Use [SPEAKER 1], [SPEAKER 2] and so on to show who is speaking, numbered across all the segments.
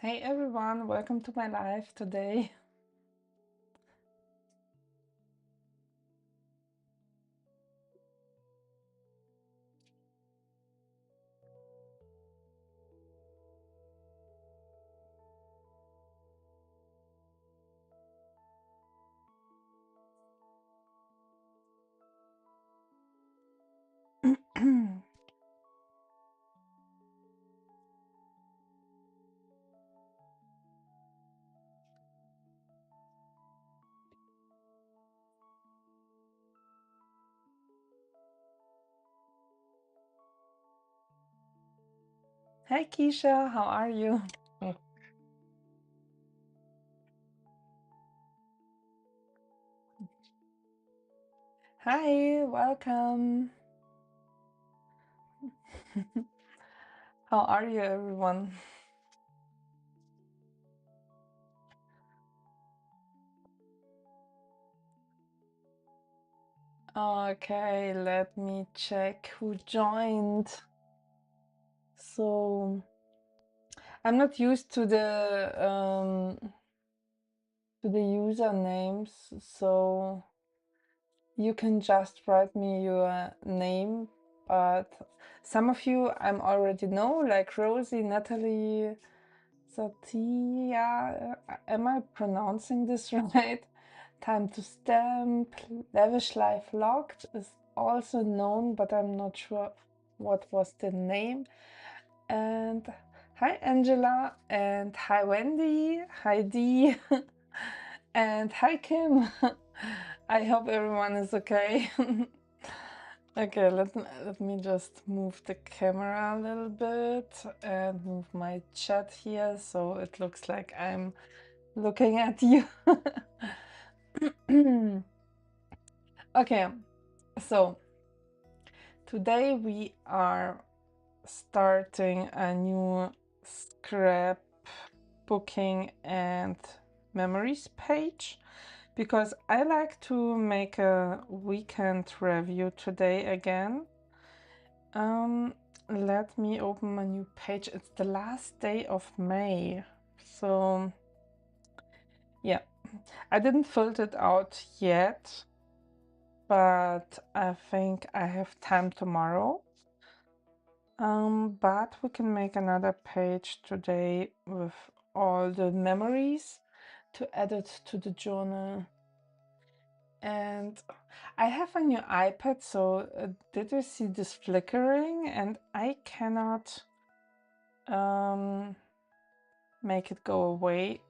[SPEAKER 1] Hey everyone, welcome to my live today. Hi Keisha, how are you? Hi, welcome. How are you everyone? Okay, let me check who joined. So I'm not used to the usernames, so you can just write me your name, but some of you I'm already know, like Rosie, Natalie, Satya. Am I pronouncing this right? Time to Stamp, Lavish Life Locked is also known, but I'm not sure what was the name. And hi Angela, and hi Wendy, hi Dee, and hi Kim. I hope everyone is okay. Okay, let me just move the camera a little bit and move my chat here so it looks like I'm looking at you. Okay, so today we are starting a new scrapbooking and memories page because I like to make a weekend review today again. Let me open a new page. It's the last day of May. So yeah, I didn't fill it out yet, but I think I have time tomorrow. But we can make another page today with all the memories to add it to the journal. And I have a new iPad, so did you see this flickering? And I cannot make it go away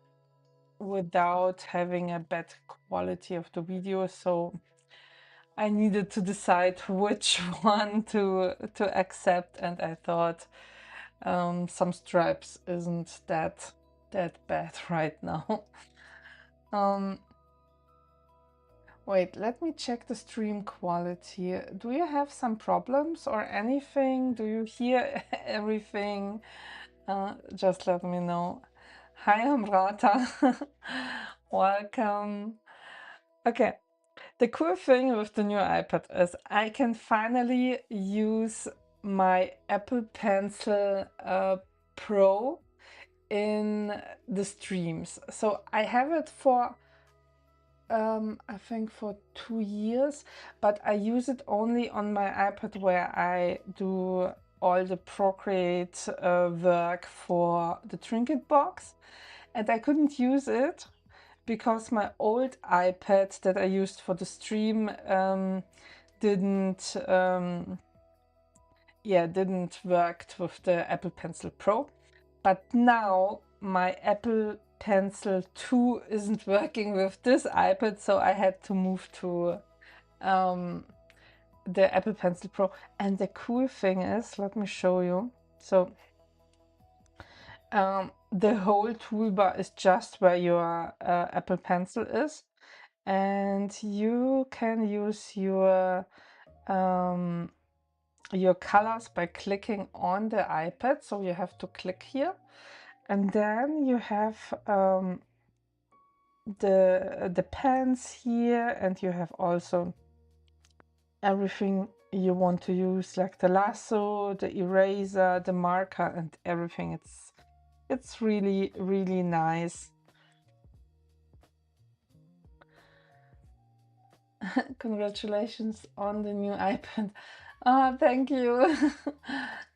[SPEAKER 1] without having a bad quality of the video. So I needed to decide which one to accept, and I thought some stripes isn't that bad right now. Wait, let me check the stream quality. Do you have some problems or anything? Do you hear everything? Just let me know. Hi, Amrata. Welcome. Okay. The cool thing with the new iPad is I can finally use my Apple Pencil Pro in the streams. So I have it for I think for 2 years, but I use it only on my iPad where I do all the Procreate work for the trinket box, and I couldn't use it because my old iPad that I used for the stream didn't didn't work with the Apple Pencil Pro. But now my Apple Pencil 2 isn't working with this iPad, so I had to move to the Apple Pencil Pro. And the cool thing is, let me show you. So the whole toolbar is just where your Apple Pencil is, and you can use your colors by clicking on the iPad. So you have to click here, and then you have the pens here, and you have also everything you want to use, like the lasso, the eraser, the marker, and everything. It's It's really, really nice. Congratulations on the new iPad. Oh, thank you.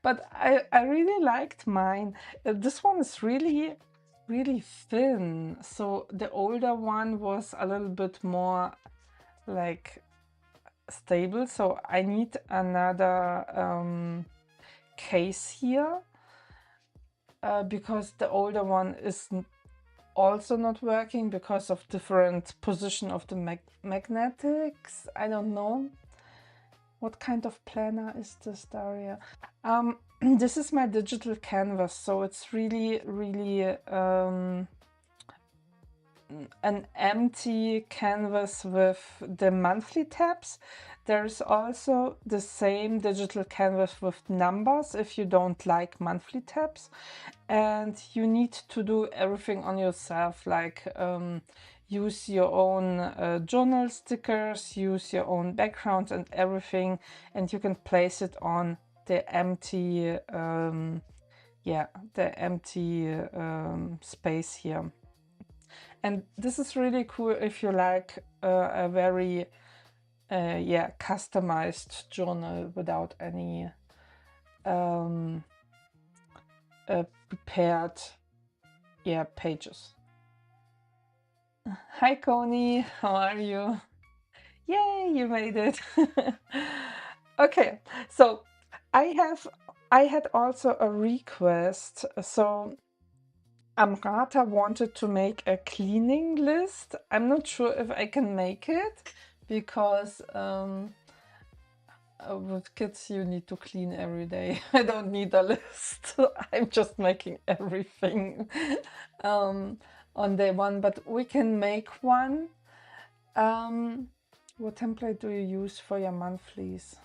[SPEAKER 1] But I really liked mine. This one is really, really thin. So the older one was a little bit more like stable. So I need another case here because the older one is also not working because of different position of the magnetics. I don't know. What kind of planner is this, Daria? This is my digital canvas, so it's really, really an empty canvas with the monthly tabs. There's also the same digital canvas with numbers if you don't like monthly tabs. And you need to do everything on yourself, like use your own journal stickers, use your own backgrounds and everything, and you can place it on the empty space here. And this is really cool if you like a very customized journal without any prepared pages. Hi Coney, how are you? Yay, you made it. Okay, so I had also a request. So Amrata wanted to make a cleaning list. I'm not sure if I can make it because with kids you need to clean every day. I don't need a list. I'm just making everything on day one, but we can make one. What template do you use for your monthlies?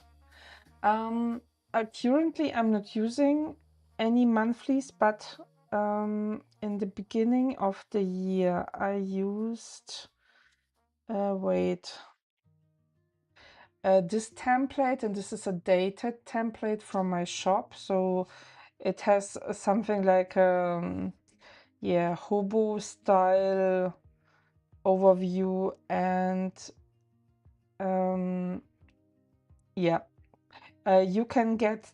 [SPEAKER 1] Currently I'm not using any monthlies, but in the beginning of the year I used this template, and this is a dated template from my shop, so it has something like hobo style overview, and you can get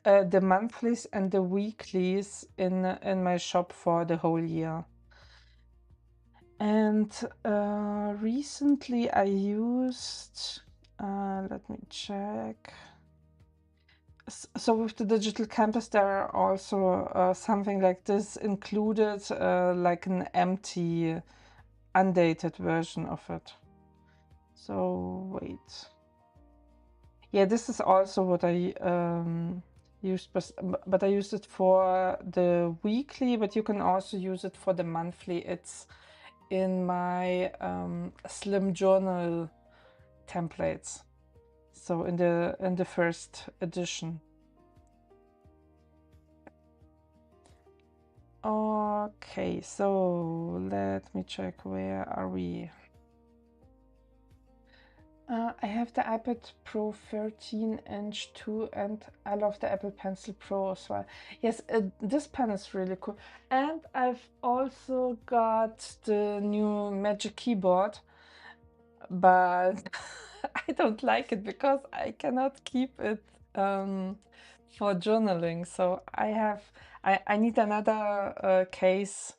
[SPEAKER 1] the monthlies and the weeklies in my shop for the whole year. And recently I used, let me check. So with the digital campus, there are also something like this included, like an empty, undated version of it. So wait. Yeah, this is also what I used, but I used it for the weekly, but you can also use it for the monthly. It's in my slim journal templates. So in the first edition. Okay, so let me check, where are we? I have the iPad Pro 13-inch too, and I love the Apple Pencil Pro as well. Yes, this pen is really cool. And I've also got the new Magic Keyboard, but I don't like it because I cannot keep it for journaling. So I need another case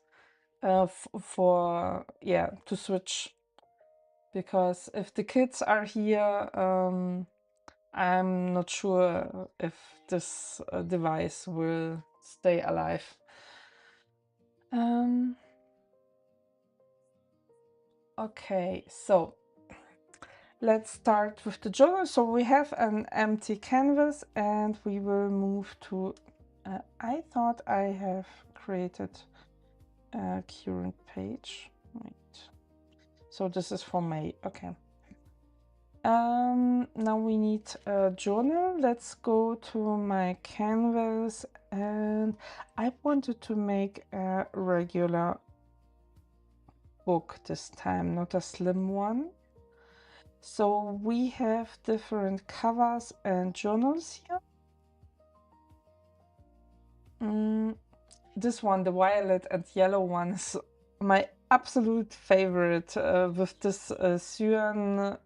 [SPEAKER 1] for to switch, because if the kids are here, I'm not sure if this device will stay alive. Okay, so let's start with the journal. So we have an empty canvas and we will move to, I thought I have created a current page. Wait. So this is for May, okay. Now we need a journal. Let's go to my canvas, and I wanted to make a regular book this time, not a slim one. So we have different covers and journals here. this one, the violet and yellow one, is my absolute favorite, with this cyan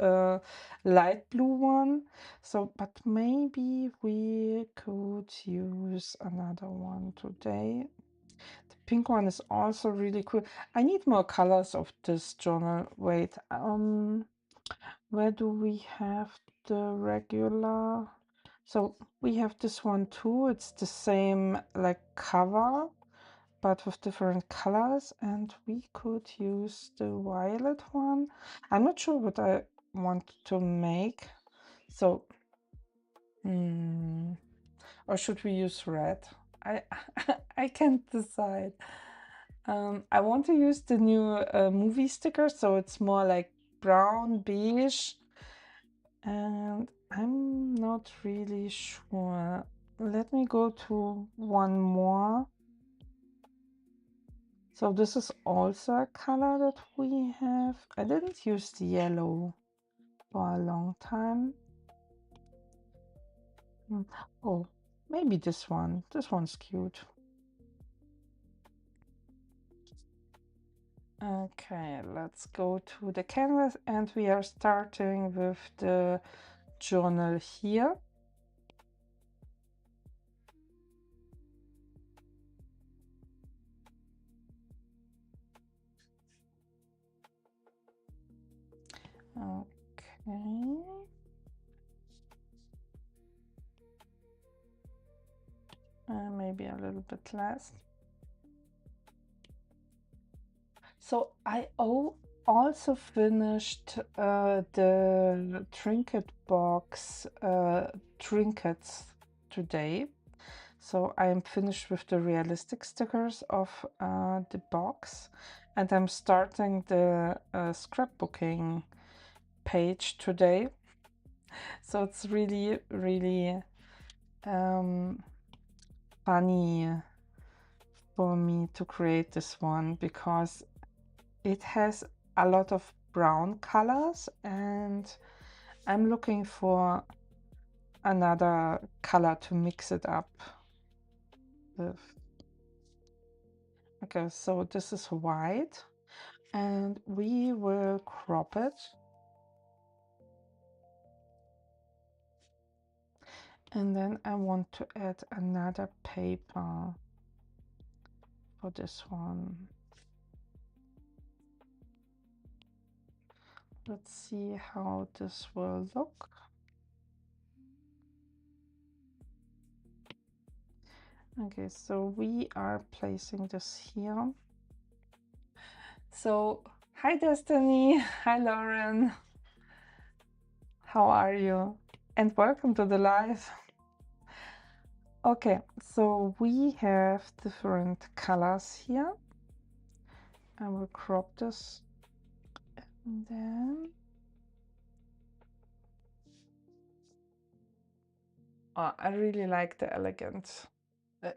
[SPEAKER 1] light blue one. So, but maybe we could use another one today. The pink one is also really cool. I need more colors of this journal. Wait, where do we have the regular? So we have this one too. It's the same like cover, but with different colors, and we could use the violet one. I'm not sure what I want to make. So, or should we use red? I I can't decide. I want to use the new movie sticker, so it's more like brown, beige, and I'm not really sure. Let me go to one more. So this is also a color that we have. I didn't use the yellow for a long time. Oh, maybe this one. This one's cute. Okay, let's go to the canvas, and we are starting with the journal here. Okay. Maybe a little bit less. So I also finished the trinket box trinkets today. So I am finished with the realistic stickers of the box, and I'm starting the scrapbooking page today. So it's really, really funny for me to create this one because it has a lot of brown colors, and I'm looking for another color to mix it up with. Okay, so this is white, and we will crop it. And then I want to add another paper for this one. Let's see how this will look. Okay, so we are placing this here. So, hi Destiny, hi Lauren. How are you? And welcome to the live. Okay, so we have different colors here. I will crop this, and then I really like the elegant.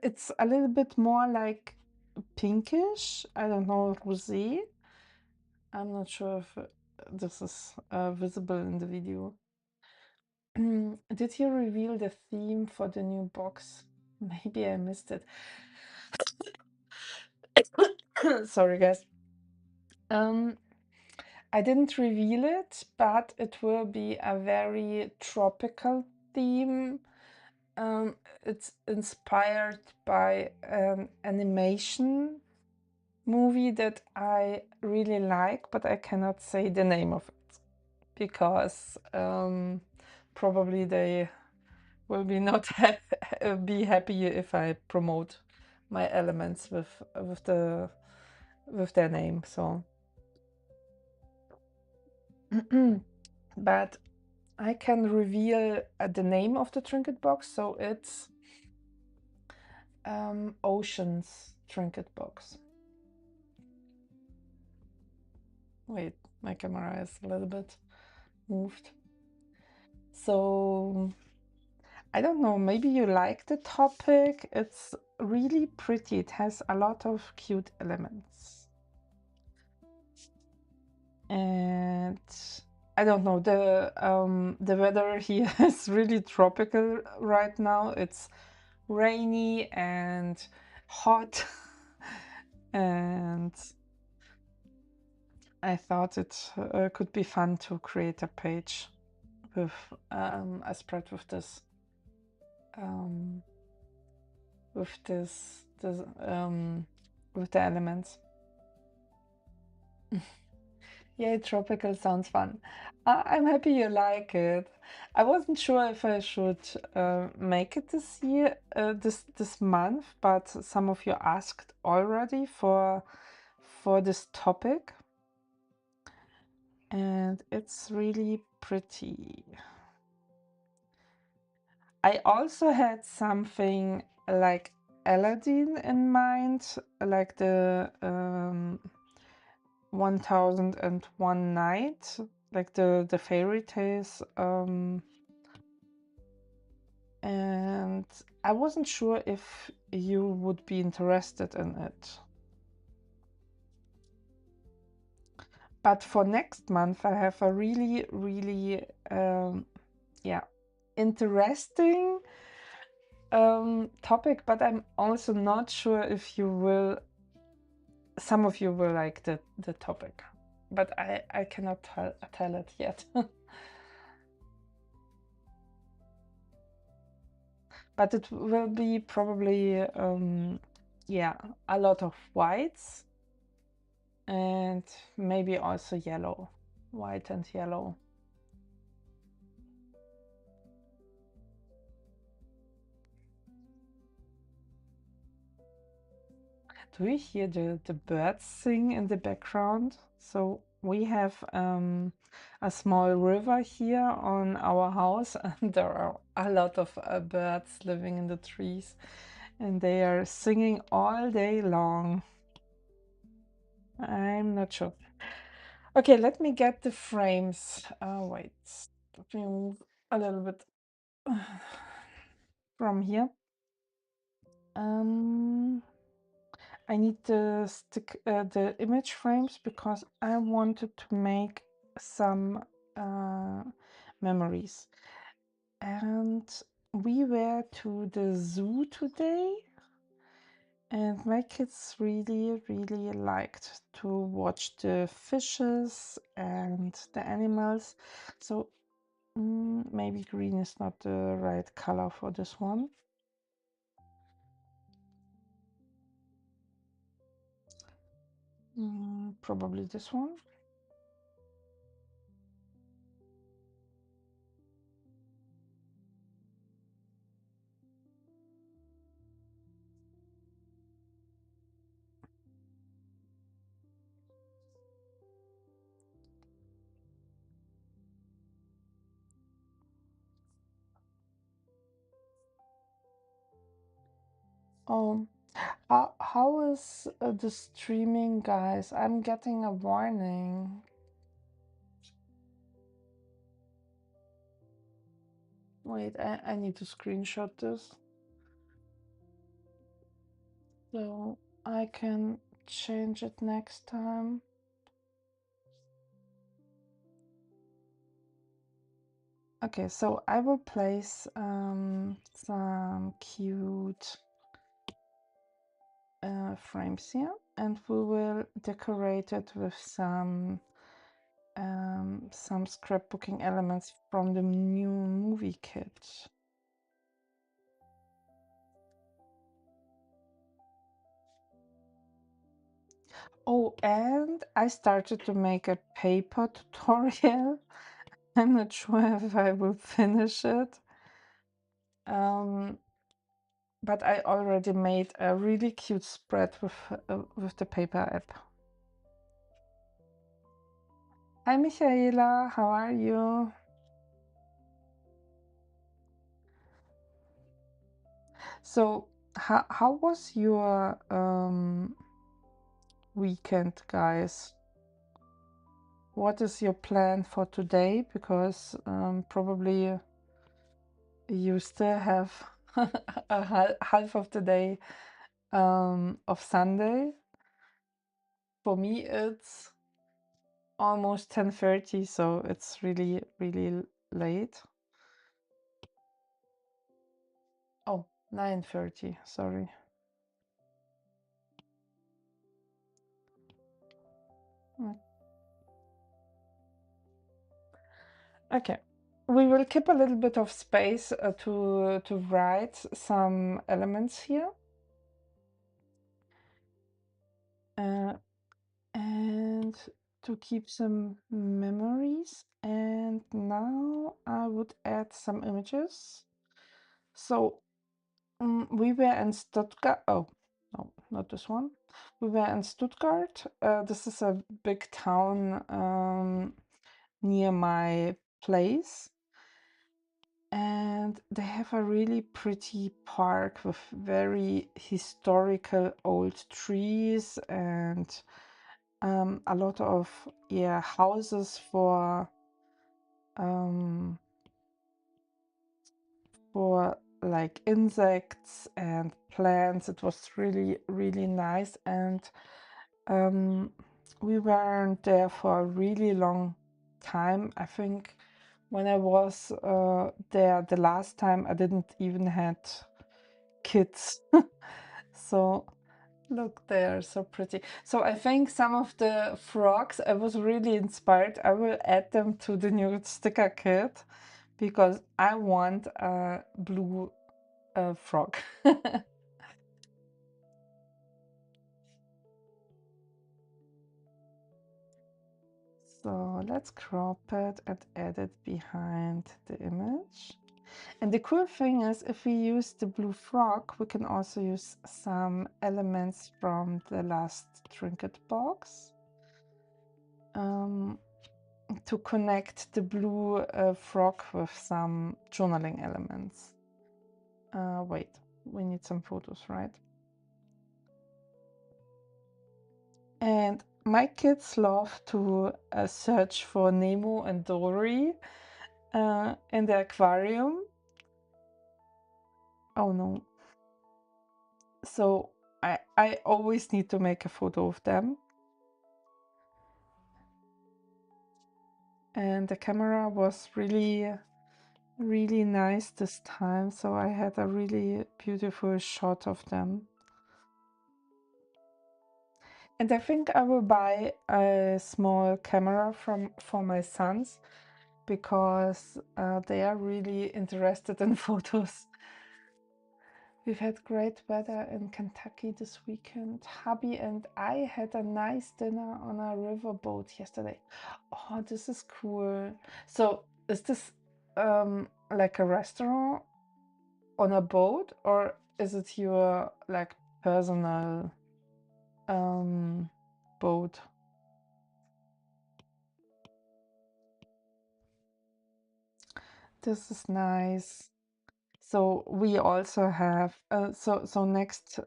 [SPEAKER 1] It's a little bit more like pinkish. I don't know, rosé. I'm not sure if this is visible in the video. Did you reveal the theme for the new box? Maybe I missed it. Sorry, guys. I didn't reveal it, but it will be a very tropical theme. It's inspired by an animation movie that I really like, but I cannot say the name of it because probably they will be not be happy if I promote my elements with their name. So, but I can reveal the name of the trinket box. So it's Oceans trinket box. Wait, my camera is a little bit moved. So I don't know, maybe you like the topic. It's really pretty. It has a lot of cute elements. And I don't know, the weather here is really tropical right now. It's rainy, and hot. And I thought it could be fun to create a page with a spread with this um, with the elements. Yay, tropical sounds fun. I'm happy you like it. I wasn't sure if I should make it this year, this month, but some of you asked already for this topic, and it's really pretty. I also had something like Aladdin in mind, like the 1001 Night, like the fairy tales, and I wasn't sure if you would be interested in it. But for next month, I have a really, really, yeah, interesting topic, but I'm also not sure if you will, some of you will like the topic, but I cannot tell it yet. But it will be probably, yeah, a lot of whites and maybe also yellow, white and yellow. Do you hear the birds sing in the background? So we have a small river here on our house, and there are a lot of birds living in the trees, and they are singing all day long. I'm not sure. Okay, let me get the frames. Wait, let me move a little bit from here. I need to stick the image frames because I wanted to make some memories. And we were to the zoo today, and my kids really, really liked to watch the fishes and the animals. So maybe green is not the right color for this one. Probably this one. Oh, how is the streaming, guys? I'm getting a warning. Wait, I need to screenshot this so I can change it next time. Okay, so I will place some cute frames here, and we will decorate it with some scrapbooking elements from the new movie kit. Oh, and I started to make a paper tutorial. I'm not sure if I will finish it. But I already made a really cute spread with the paper app. Hi, Michaela, how are you? So, how was your weekend, guys? What is your plan for today? Because probably you still have half of the day of Sunday. For me, it's almost 10:30, so it's really, really late. Oh, 9:30, sorry. Okay. We will keep a little bit of space to write some elements here. And to keep some memories. And now I would add some images. So we were in Stuttgart. Oh, no, not this one. We were in Stuttgart. This is a big town near my place. And they have a really pretty park with very historical old trees and a lot of houses um, for like insects and plants. It was really, really nice. And um, we weren't there for a really long time. I think when I was there the last time, I didn't even had kids. So look, they are so pretty. So I think some of the frogs, I was really inspired. I will add them to the new sticker kit because I want a blue frog. So let's crop it and add it behind the image. And the cool thing is, if we use the blue frog, we can also use some elements from the last trinket box to connect the blue frog with some journaling elements. Wait, we need some photos, right? And my kids love to search for Nemo and Dory in the aquarium. Oh no. So I always need to make a photo of them. And the camera was really, really nice this time. So I had a really beautiful shot of them. And I think I will buy a small camera for my sons because they are really interested in photos. We've had great weather in Kentucky this weekend. Hubby and I had a nice dinner on a riverboat yesterday. Oh, this is cool. So is this like a restaurant on a boat, or is it your like personal boat? This is nice. So we also have so next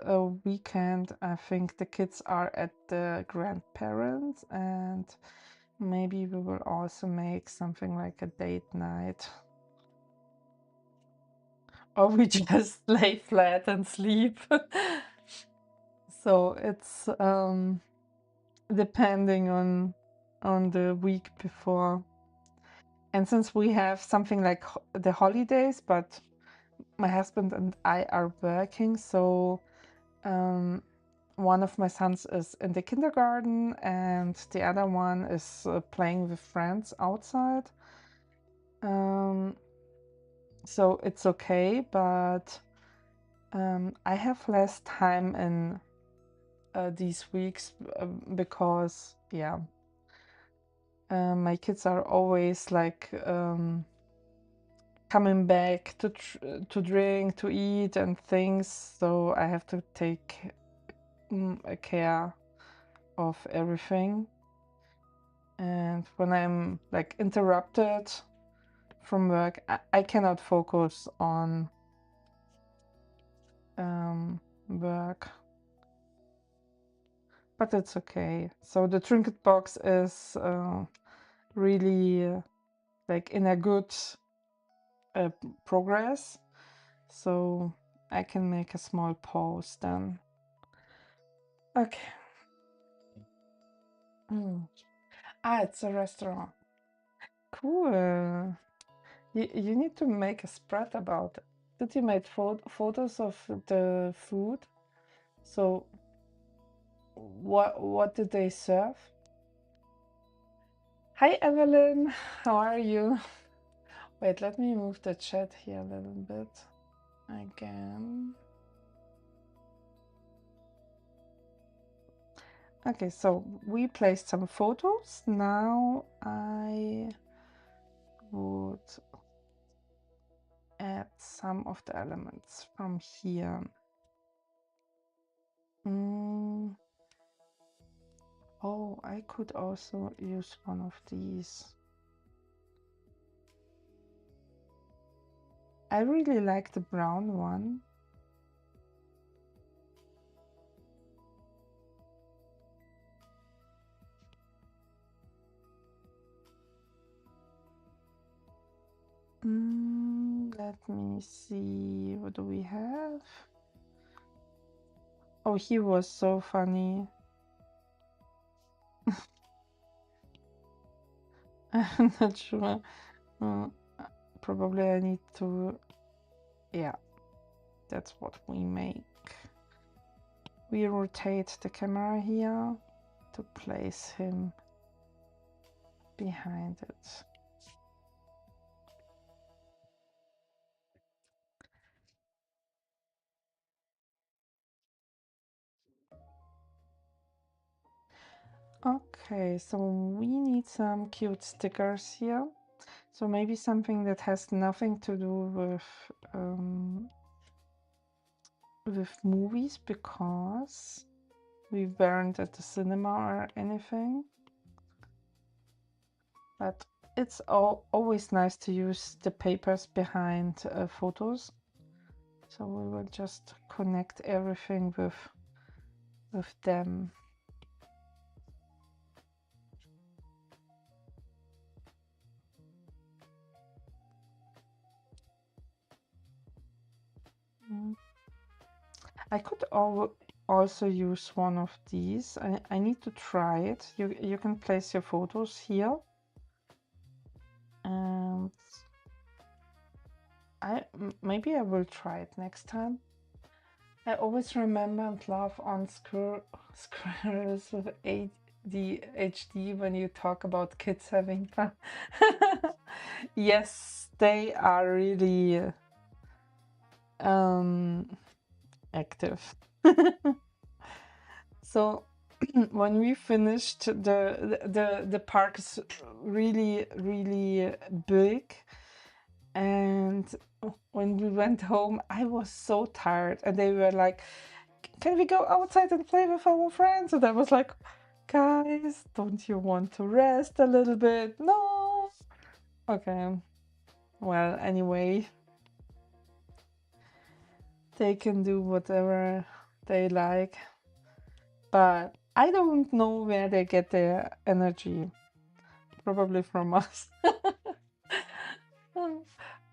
[SPEAKER 1] weekend I think the kids are at the grandparents, and maybe we will also make something like a date night. Or we just lay flat and sleep. So it's depending on the week before. And since we have something like the holidays, but my husband and I are working, so one of my sons is in the kindergarten and the other one is playing with friends outside. So it's okay, but I have less time in these weeks because, yeah, my kids are always like coming back to drink, to eat and things. So I have to take care of everything. And when I'm like interrupted from work, I cannot focus on work, but it's okay. So the trinket box is really like in a good progress, so I can make a small pause then. Okay. It's a restaurant. Cool. You need to make a spread about it. Did you make photos of the food? So what did they serve? Hi Evelyn, how are you? Wait, let me move the chat here a little bit again. Okay, so we placed some photos. Now I would add some of the elements from here. Oh, I could also use one of these. I really like the brown one. Let me see, what do we have? Oh, he was so funny. I'm not sure. Probably I need to, yeah, that's what we make. We rotate the camera here to place him behind it. Okay, so we need some cute stickers here. So maybe something that has nothing to do with movies, because we weren't at the cinema or anything. But it's always nice to use the papers behind photos. So we will just connect everything with them. I could also use one of these. I need to try it. You can place your photos here, and maybe I will try it next time. I always remember and laugh on squirrels with ADHD when you talk about kids having fun. Yes, they are really active. So when we finished, the park is really big, and when we went home I was so tired, and they were like, can we go outside and play with our friends? And I was like, guys, don't you want to rest a little bit? No. Okay, well, anyway, they can do whatever they like, but I don't know where they get their energy. Probably from us.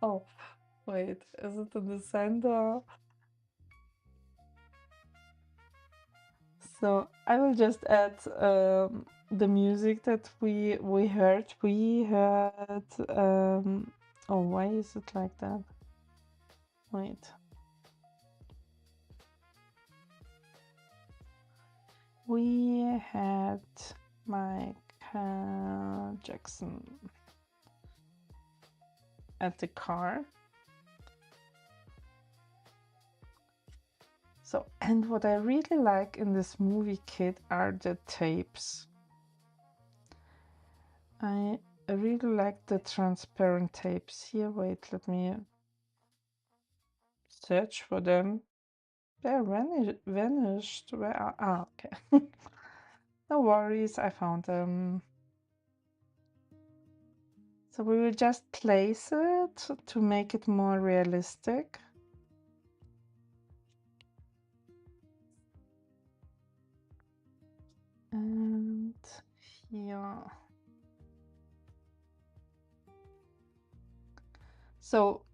[SPEAKER 1] Oh, wait, is it in the center? So I will just add the music that we heard. We heard. Oh, why is it like that? Wait. We had Michael Jackson at the car. So, and what I really like in this movie kit are the tapes. I really like the transparent tapes here. Wait, let me search for them. They're vanished. Where are... Ah, okay. No worries, I found them. So we will just place it to make it more realistic. And here. So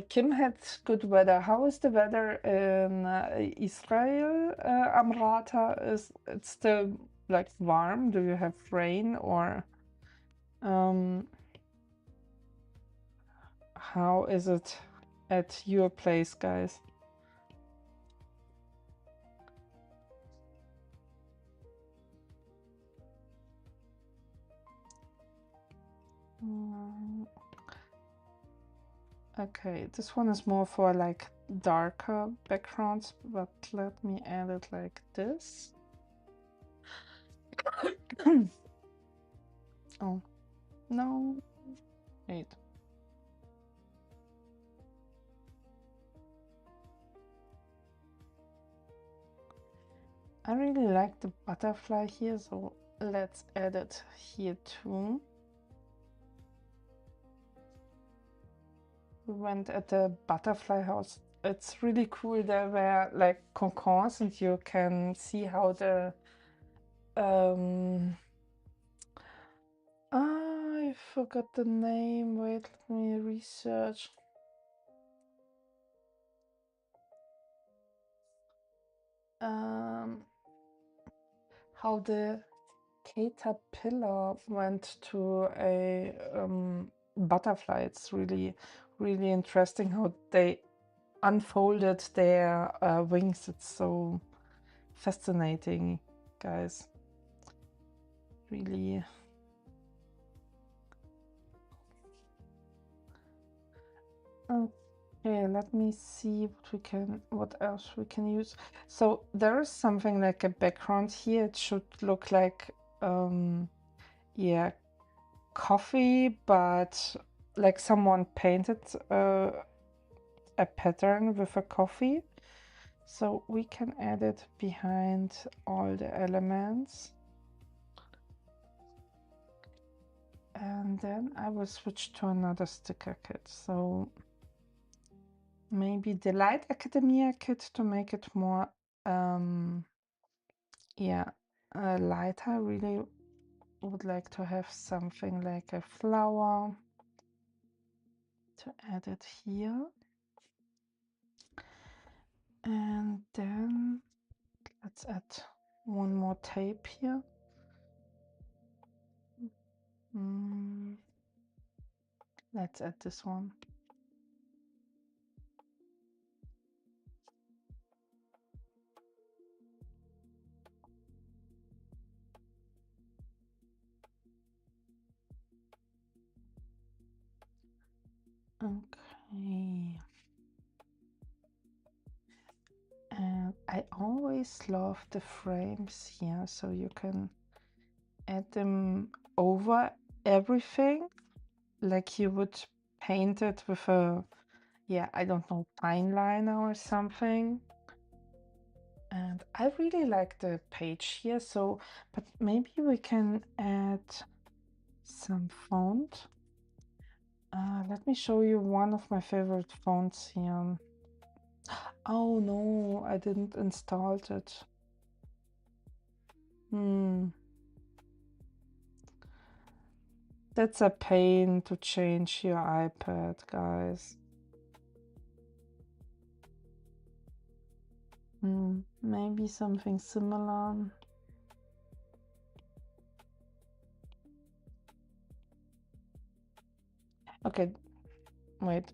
[SPEAKER 1] Kim had good weather. How is the weather in Israel, Amrata? Is it still like warm? Do you have rain, or how is it at your place, guys? Okay, this one is more for like darker backgrounds, but let me add it like this. Oh, no, wait. I really like the butterfly here, so let's add it here too. We went at the butterfly house. It's really cool. There were like concons, and you can see how the I forgot the name. Wait, let me research. How the caterpillar went to a butterfly. It's really, really interesting how they unfolded their wings. It's so fascinating, guys. Really. Okay, let me see what else we can use. So there is something like a background here. It should look like, yeah, coffee, but like someone painted a pattern with a coffee. So we can add it behind all the elements. And then I will switch to another sticker kit. So maybe the Light Academia kit to make it more, yeah, lighter. I really would like to have something like a flower to add it here. And then let's add one more tape here. Let's add this one. Okay. And I always love the frames here, so you can add them over everything, like you would paint it with a, yeah, I don't know, fine liner or something. And I really like the page here, so, but maybe we can add some font. Let me show you one of my favorite fonts here. Oh no, I didn't install it. That's a pain to change your iPad, guys. Maybe something similar. Okay, wait.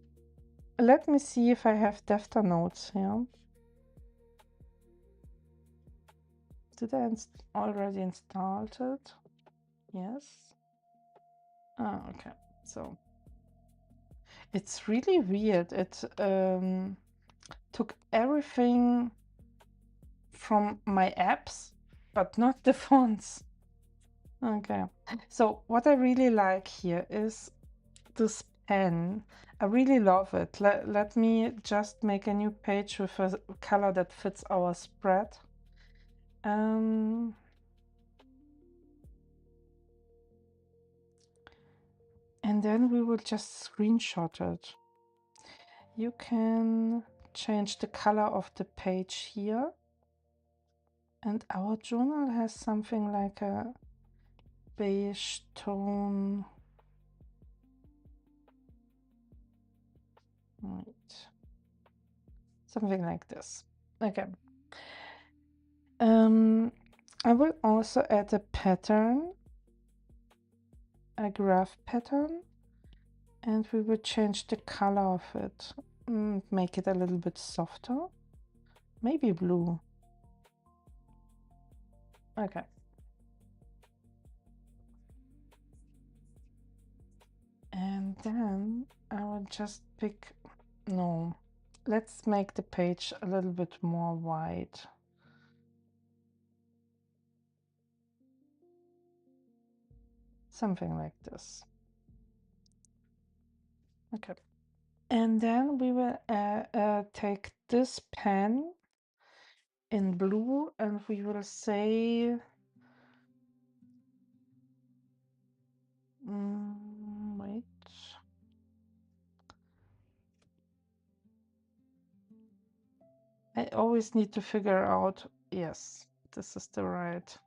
[SPEAKER 1] Let me see if I have Defter notes here. Did I already install it? Yes. Ah, okay. So it's really weird. It took everything from my apps, but not the fonts. Okay. So what I really like here is this pen. I really love it. Let me just make a new page with a color that fits our spread. And then we will just screenshot it. You can change the color of the page here. And our journal has something like a beige tone. Right. Something like this. Okay. I will also add a pattern, a graph pattern, and we will change the color of it. Make it a little bit softer. Maybe blue. Okay. And then I will just pick, no, let's make the page a little bit more wide. Something like this. Okay. And then we will take this pen in blue and we will say, wait. I always need to figure out, yes, this is the right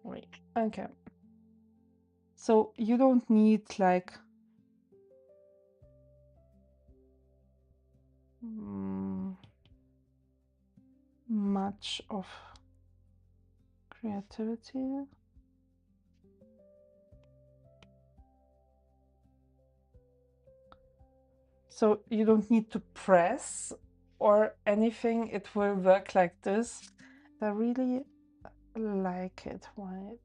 [SPEAKER 1] way. Okay. So you don't need like much of creativity. So you don't need to press or anything. It will work like this. I really like it white.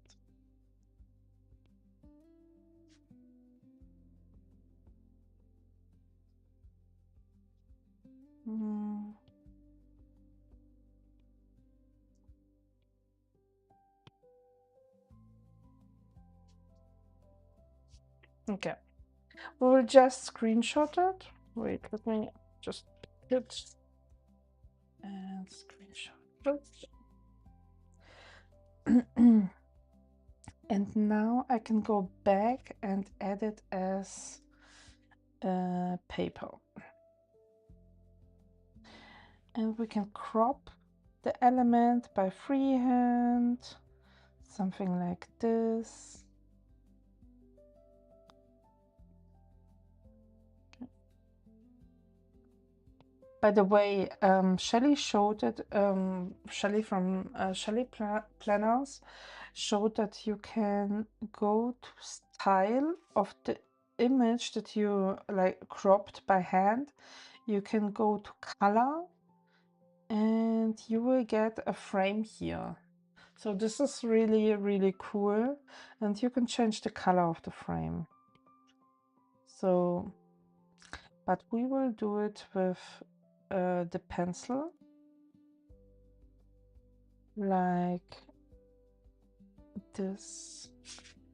[SPEAKER 1] Okay. We will just screenshot it. Wait, let me just hit and screenshot it. And now I can go back and edit as paper. And we can crop the element by freehand, something like this. By the way, Shelley showed it, Shelley from Shelley Planners showed that you can go to style of the image that you like cropped by hand. You can go to color and you will get a frame here. So this is really, really cool. And you can change the color of the frame. So, but we will do it with the pencil. Like this.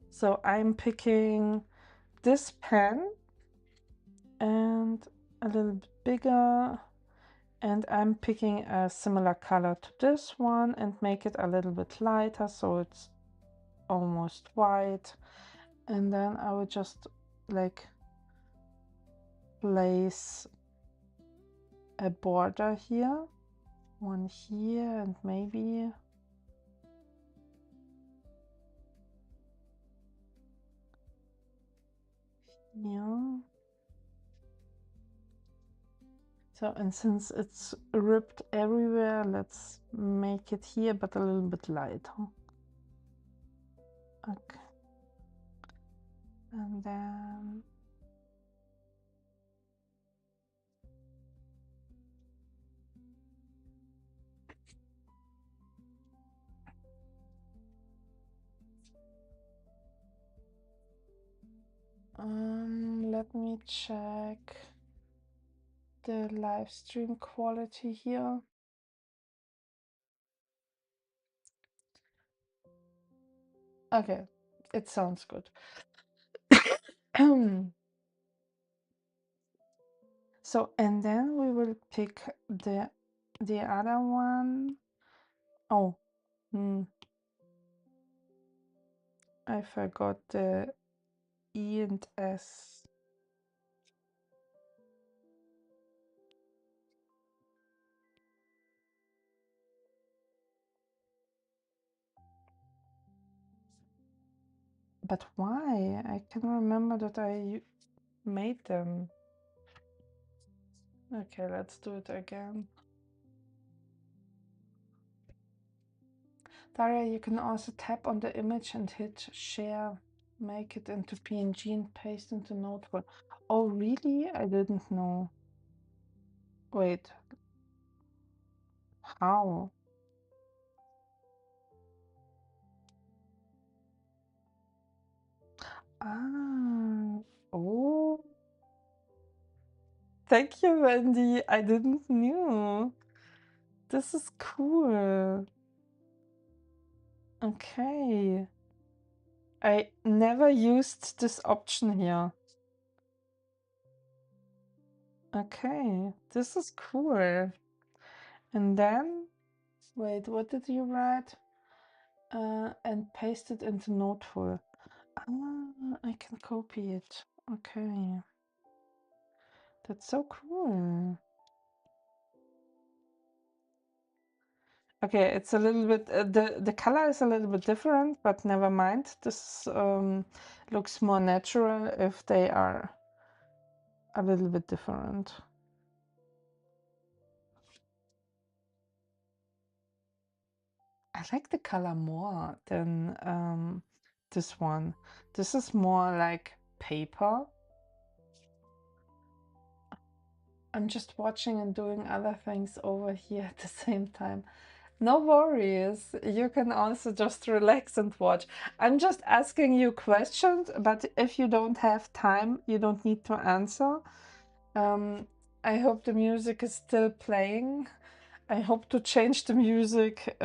[SPEAKER 1] So I'm picking this pen and a little bit bigger, and I'm picking a similar color to this one and make it a little bit lighter so it's almost white. And then I will just like place a border here, one here, and maybe here. So, and since it's ripped everywhere, let's make it here, but a little bit lighter. Okay. And then let me check the live stream quality here. Okay, it sounds good. So, and then we will pick the other one. Oh, I forgot the E and S. But why? I can remember that I made them. Okay, let's do it again. Daria, you can also tap on the image and hit share, make it into PNG and paste into Noteful. Oh, really? I didn't know. Wait. How? Ah. Oh, thank you, Wendy. I didn't knew. This is cool. Okay. I never used this option here. Okay, this is cool. And then, wait, what did you write? And paste it into Noteful. Ah, I can copy it. Okay, that's so cool. Okay, it's a little bit, the color is a little bit different, but never mind. This looks more natural if they are a little bit different. I like the color more than this one. This is more like paper. I'm just watching and doing other things over here at the same time. No worries. You can also just relax and watch. I'm just asking you questions, but if you don't have time, you don't need to answer. I hope the music is still playing. I hope to change the music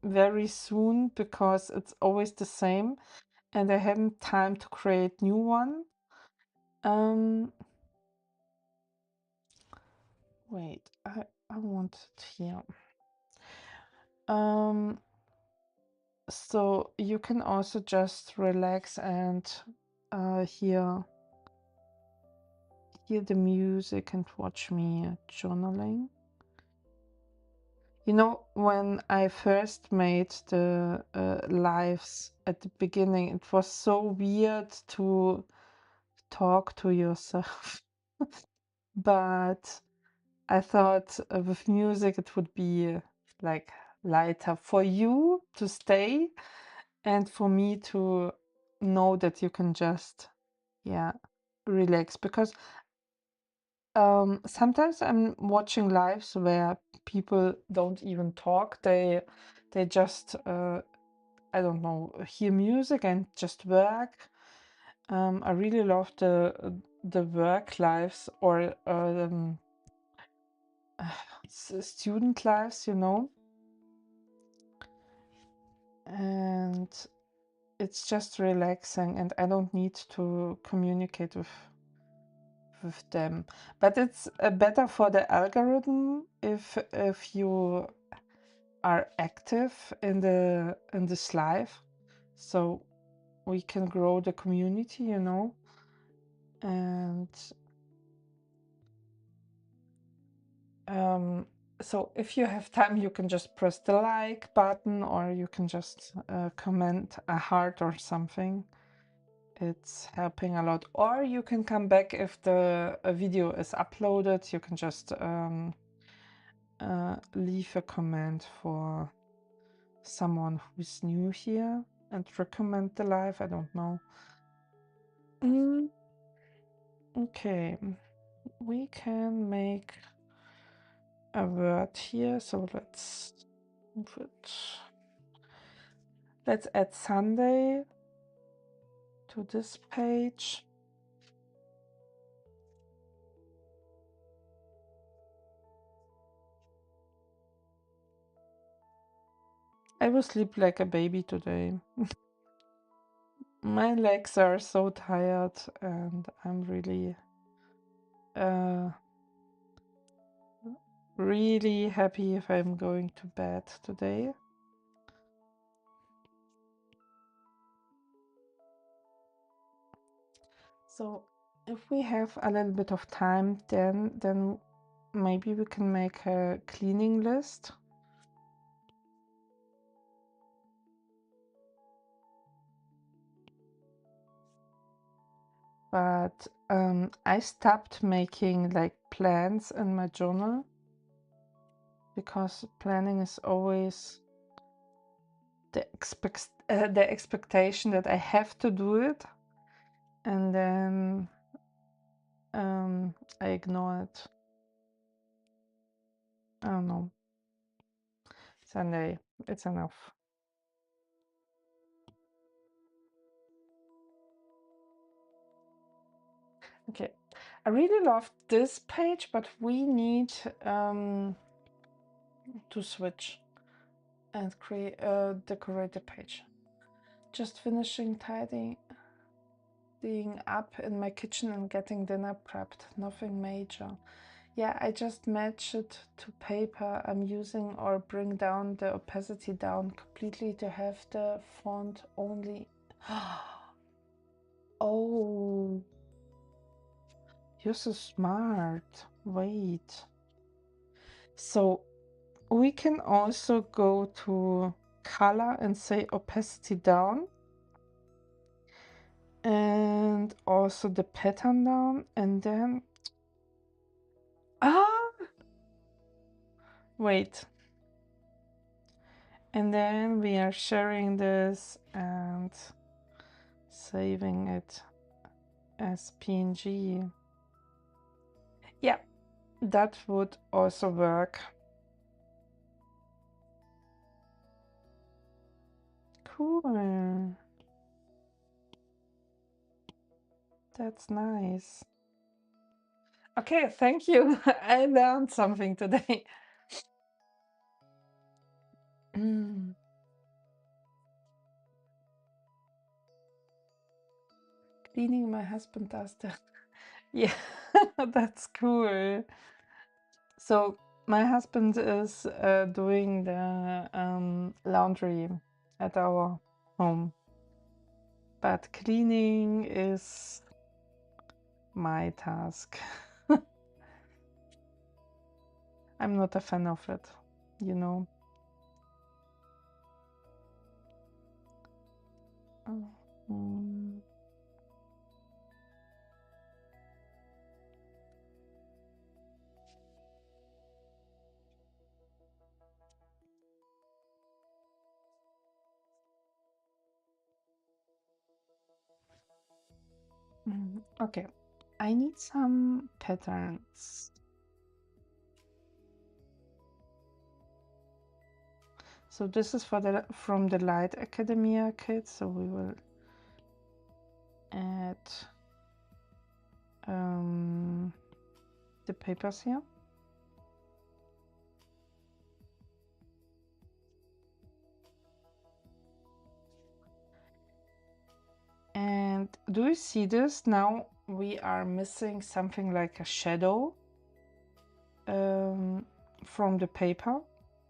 [SPEAKER 1] very soon because it's always the same and I haven't time to create new one. Um, wait, I want it here. Um, so you can also just relax and hear the music and watch me journaling. You know, when I first made the lives at the beginning, it was so weird to talk to yourself. But I thought with music it would be like lighter for you to stay and for me to know that you can just, yeah, relax. Because sometimes I'm watching lives where people don't even talk. They just I don't know, hear music and just work. I really love the work lives or student lives, you know, and it's just relaxing, and I don't need to communicate with them. But it's better for the algorithm if you are active in this live, so we can grow the community, you know. And so if you have time, you can just press the like button or you can just comment a heart or something. It's helping a lot. Or you can come back if the video is uploaded. You can just leave a comment for someone who's new here and recommend the live. I don't know. Okay, we can make a word here. So let's move it. Let's add Sunday to this page. I will sleep like a baby today. My legs are so tired and I'm really happy if I'm going to bed today. So if we have a little bit of time, then maybe we can make a cleaning list. But I stopped making like plans in my journal because planning is always the expectation that I have to do it, and then I ignore it. I don't know. Sunday, it's enough. Okay, I really love this page, but we need to switch and create decorate the page. Just finishing tidying up in my kitchen and getting dinner prepped. Nothing major. Yeah, I just match it to paper I'm using or bring down the opacity down completely to have the font only. Oh, you're so smart. Wait. So we can also go to color and say opacity down. And also the pattern down, and then wait, and then we are sharing this and saving it as PNG. Yeah, that would also work. Cool. That's nice. Okay, thank you. I learned something today. Cleaning, my husband does that. Yeah, that's cool. So my husband is doing the laundry at our home, but cleaning is my task. I'm not a fan of it, you know. Mm. Okay, I need some patterns. So this is for the from the Light Academia kit. So we will add the papers here. And do you see this? Now we are missing something like a shadow from the paper,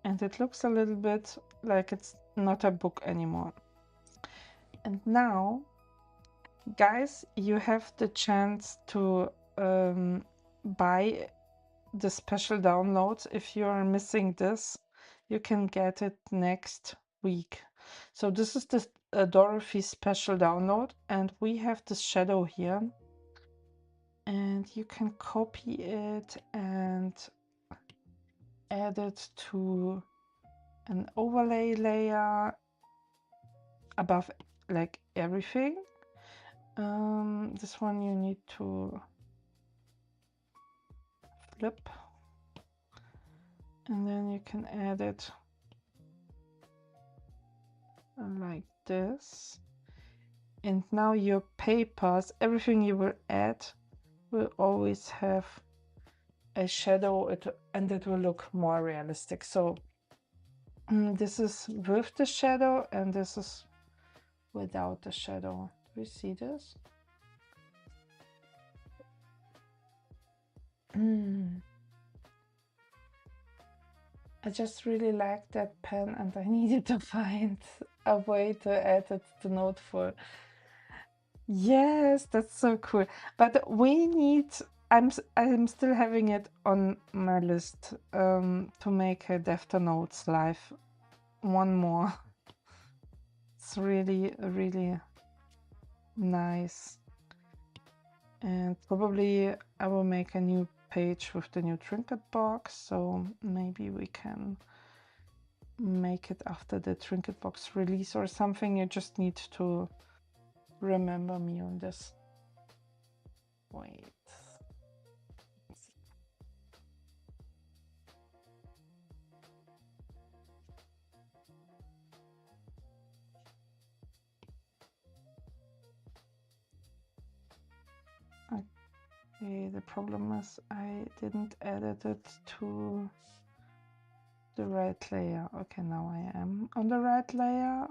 [SPEAKER 1] and it looks a little bit like it's not a book anymore. And now, guys, you have the chance to buy the special downloads. If you are missing this, you can get it next week. So this is the Dorothy special download, and we have this shadow here, and you can copy it and add it to an overlay layer above like everything. This one you need to flip, and then you can add it like this. And now your papers, everything you will add will always have a shadow, and it will look more realistic. So this is with the shadow, and this is without the shadow. Do you see this? I just really like that pen, and I needed to find a way to add it to Noteful. Yes, that's so cool. But we need, I'm still having it on my list to make a Defter Notes live. One more. It's really, really nice. And probably I will make a new page with the new trinket box, so maybe we can make it after the trinket box release or something. You just need to remember me on this. Wait. Okay, the problem is I didn't edit it to the right layer. Okay, now I am on the right layer.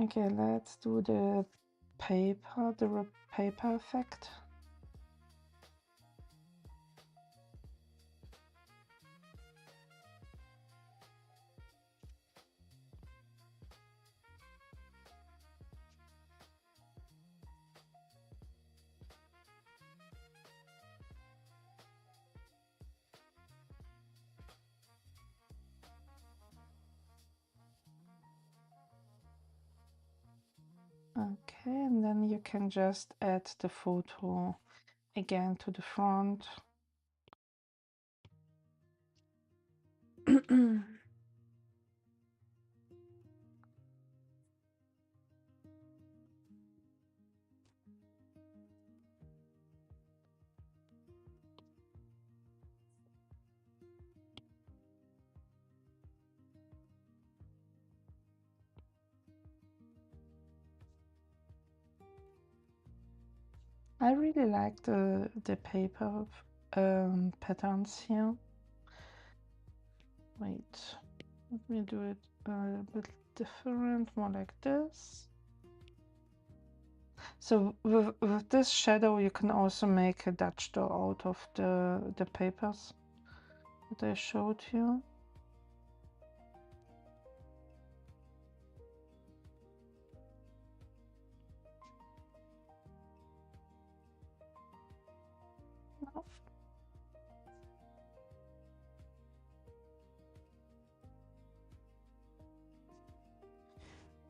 [SPEAKER 1] Okay, let's do the paper, the paper effect. Okay, and then you can just add the photo again to the front. I really like the paper patterns here. Wait, let me do it a bit different, more like this. So with this shadow, you can also make a Dutch door out of the papers that I showed you.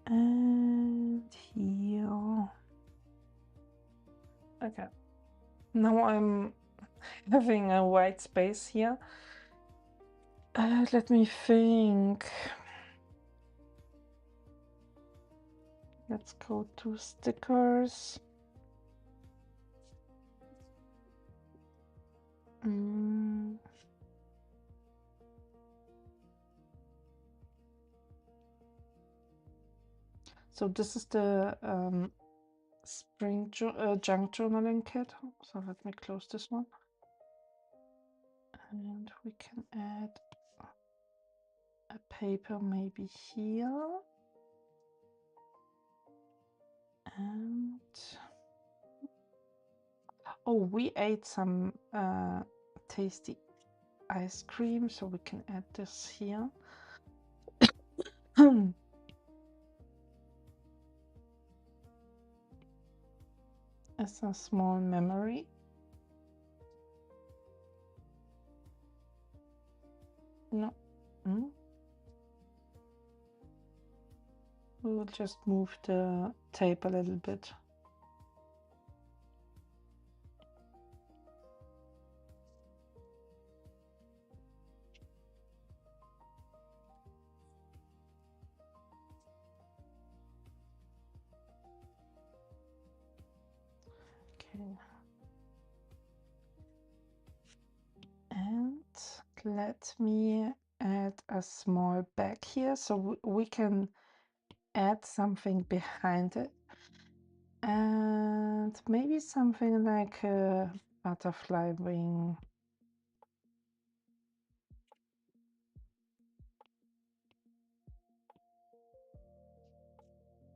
[SPEAKER 1] And here. Okay. Now I'm having a white space here. Let me think. Let's go to stickers. So this is the spring junk journaling kit. So let me close this one. And we can add a paper maybe here. And oh, we ate some tasty ice cream, so we can add this here. As a small memory. No. We'll just move the tape a little bit. Okay. And let me add a small bag here so we can add something behind it. And maybe something like a butterfly wing.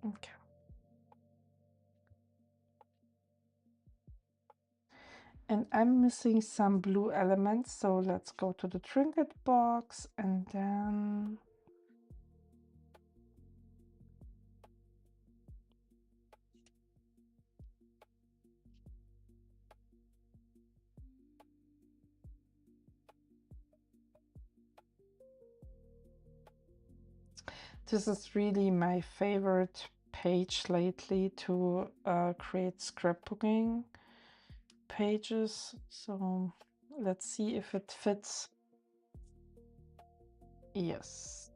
[SPEAKER 1] Okay. And I'm missing some blue elements, so let's go to the trinket box and then this is really my favorite page lately to create scrapbooking pages. So let's see if it fits. Yes.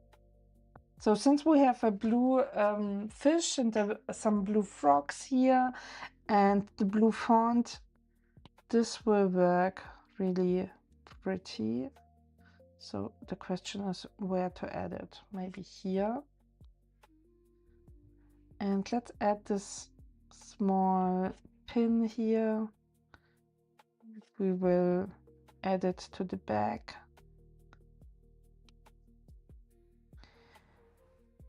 [SPEAKER 1] So since we have a blue fish and some blue frogs here and the blue font, this will work really pretty. So the question is where to add it. Maybe here. And let's add this small pin here. We will add it to the back.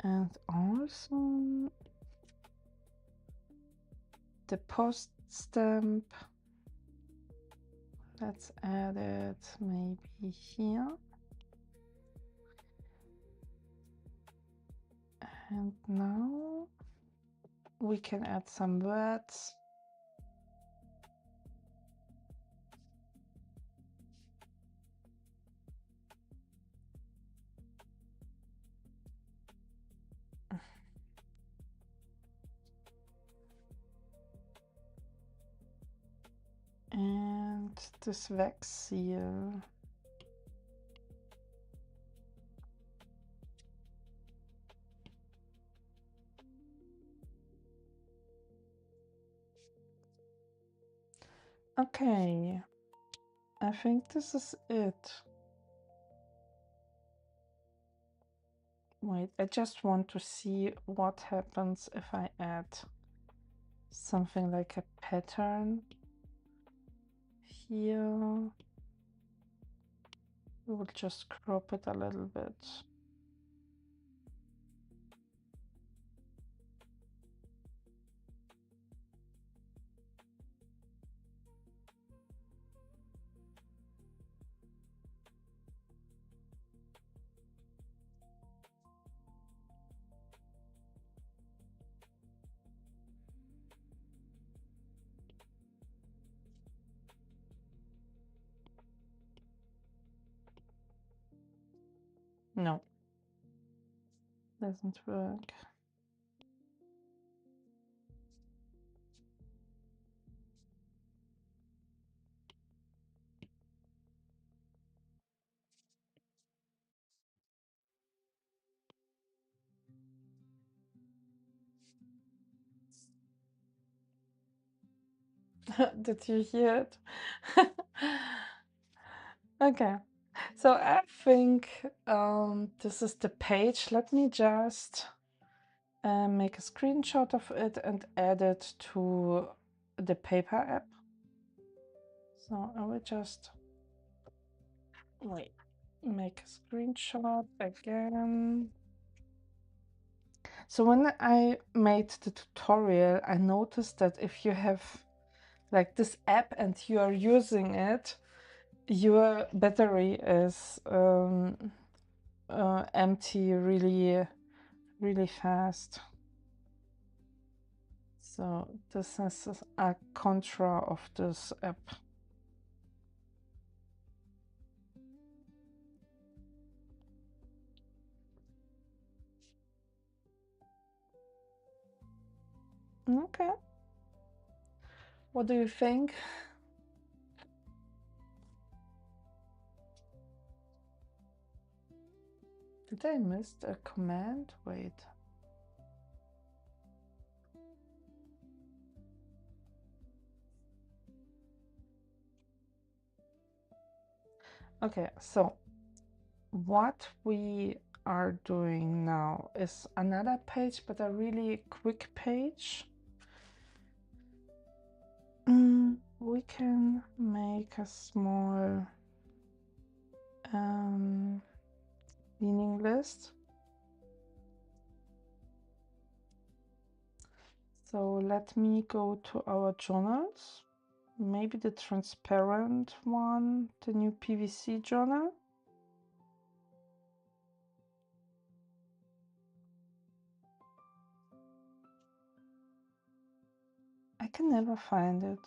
[SPEAKER 1] And also the post stamp. Let's add it maybe here. And now we can add some words. And this wax seal. Okay, I think this is it. Wait, I just want to see what happens if I add something like a pattern here. We will just crop it a little bit. No, doesn't work. Did you hear it? Okay, so I think this is the page. Let me just make a screenshot of it and add it to the paper app. So I will just make a screenshot again. So when I made the tutorial, I noticed that if you have like this app and you are using it, your battery is empty really fast. So this is a contra of this app. Okay. What do you think? Did I miss a command? Wait. Okay, so what we are doing now is another page, but a really quick page. We can make a small meaning list. So let me go to our journals, maybe the transparent one, the new PVC journal. I can never find it.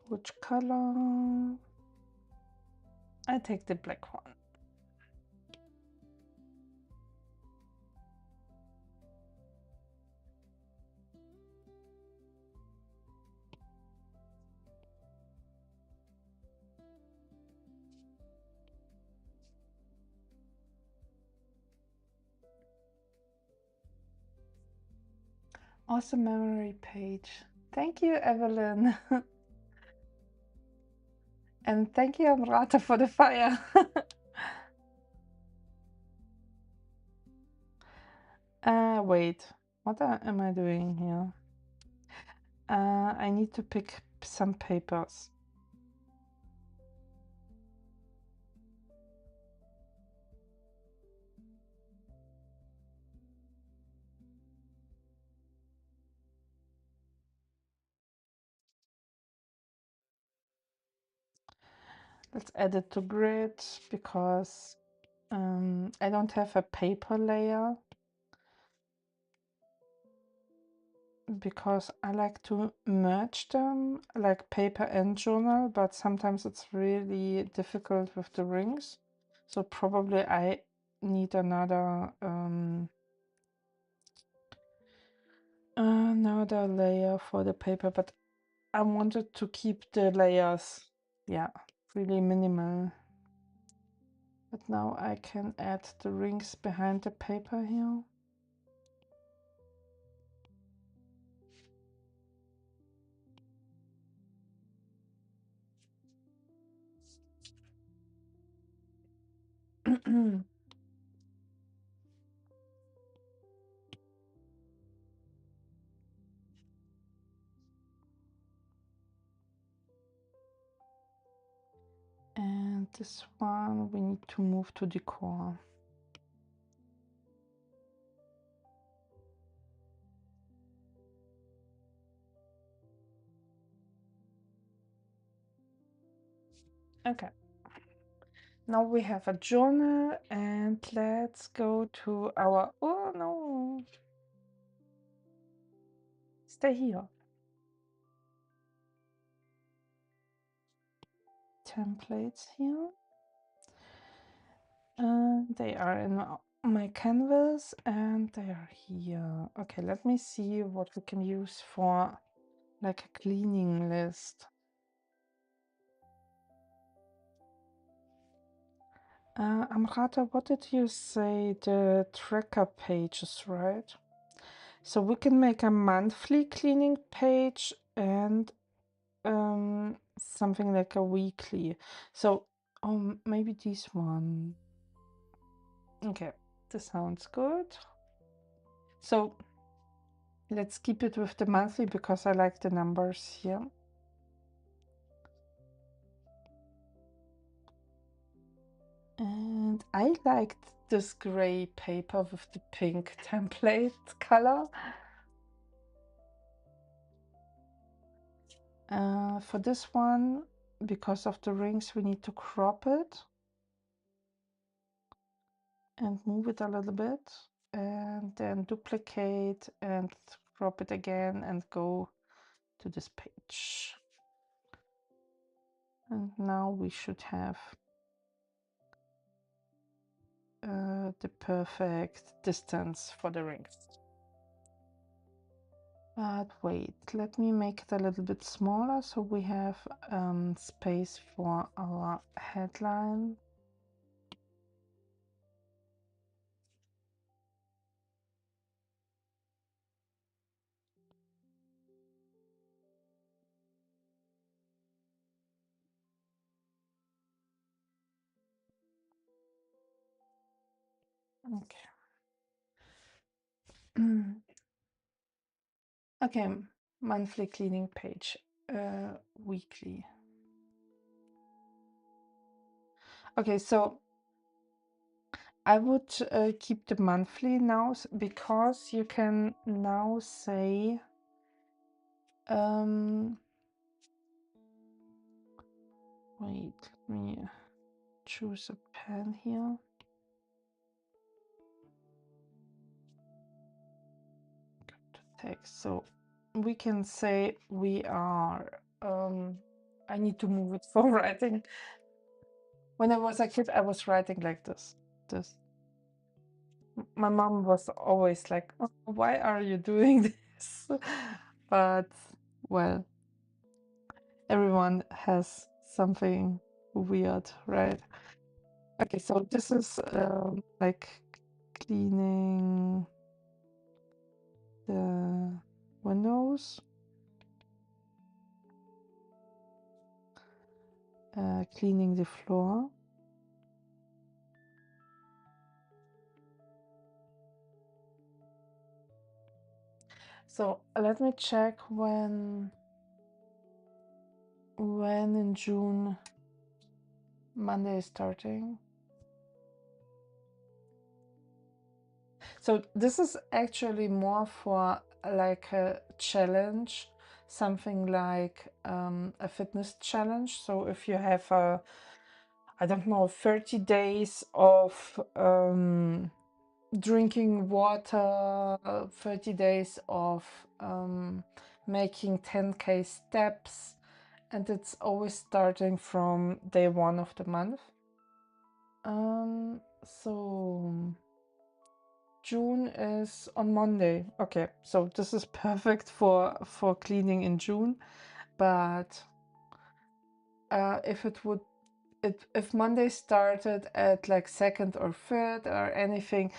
[SPEAKER 1] Which color? I take the black one. Awesome memory page. Thank you, Evelyn. And thank you, Amrata, for the fire. Wait, what am I doing here? I need to pick some papers. Let's add it to grid because I don't have a paper layer, because I like to merge them like paper and journal, but sometimes it's really difficult with the rings. So probably I need another layer for the paper, but I wanted to keep the layers, yeah, really minimal. But now I can add the rings behind the paper here. And this one we need to move to decor. Okay. Now we have a journal, and let's go to our, oh no, stay here. Templates here. They are in my canvas and they are here. Okay, let me see what we can use for like a cleaning list. Amrata, what did you say? The tracker pages, right? So we can make a monthly cleaning page and something like a weekly. So maybe this one. Okay, this sounds good. So let's keep it with the monthly because I like the numbers here. And I liked this gray paper with the pink template color. For this one, because of the rings, we need to crop it and move it a little bit, and then duplicate and crop it again and go to this page. And now we should have the perfect distance for the rings. But wait, let me make it a little bit smaller so we have space for our headline. Okay. Okay, monthly cleaning page, weekly. Okay, so I would keep the monthly now because you can now say wait, let me choose a pen here. Go to text. So we can say we are I need to move it for writing. When I was a kid, I was writing like this. My mom was always like, oh, why are you doing this? But well, everyone has something weird, right? Okay, so this is like cleaning the the floor. So let me check when in June Monday is starting. So this is actually more for like a challenge, something like a fitness challenge. So if you have a, I don't know, 30 days of drinking water, 30 days of making 10K steps, and it's always starting from day 1 of the month. So June is on Monday. Okay, so this is perfect for cleaning in June, but if it would, if Monday started at like 2nd or 3rd or anything,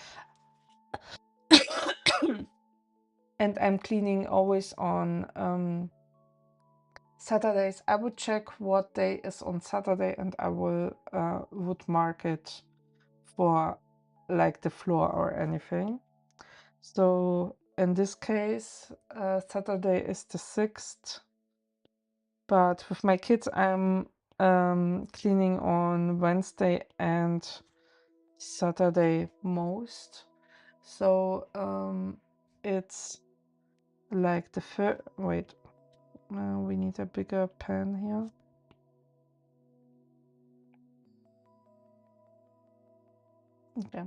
[SPEAKER 1] and I'm cleaning always on Saturdays, I would check what day is on Saturday, and I would mark it for like the floor or anything. So in this case, Saturday is the 6th, but with my kids, I'm cleaning on Wednesday and Saturday most. So it's like the first. Wait, we need a bigger pen here. Okay.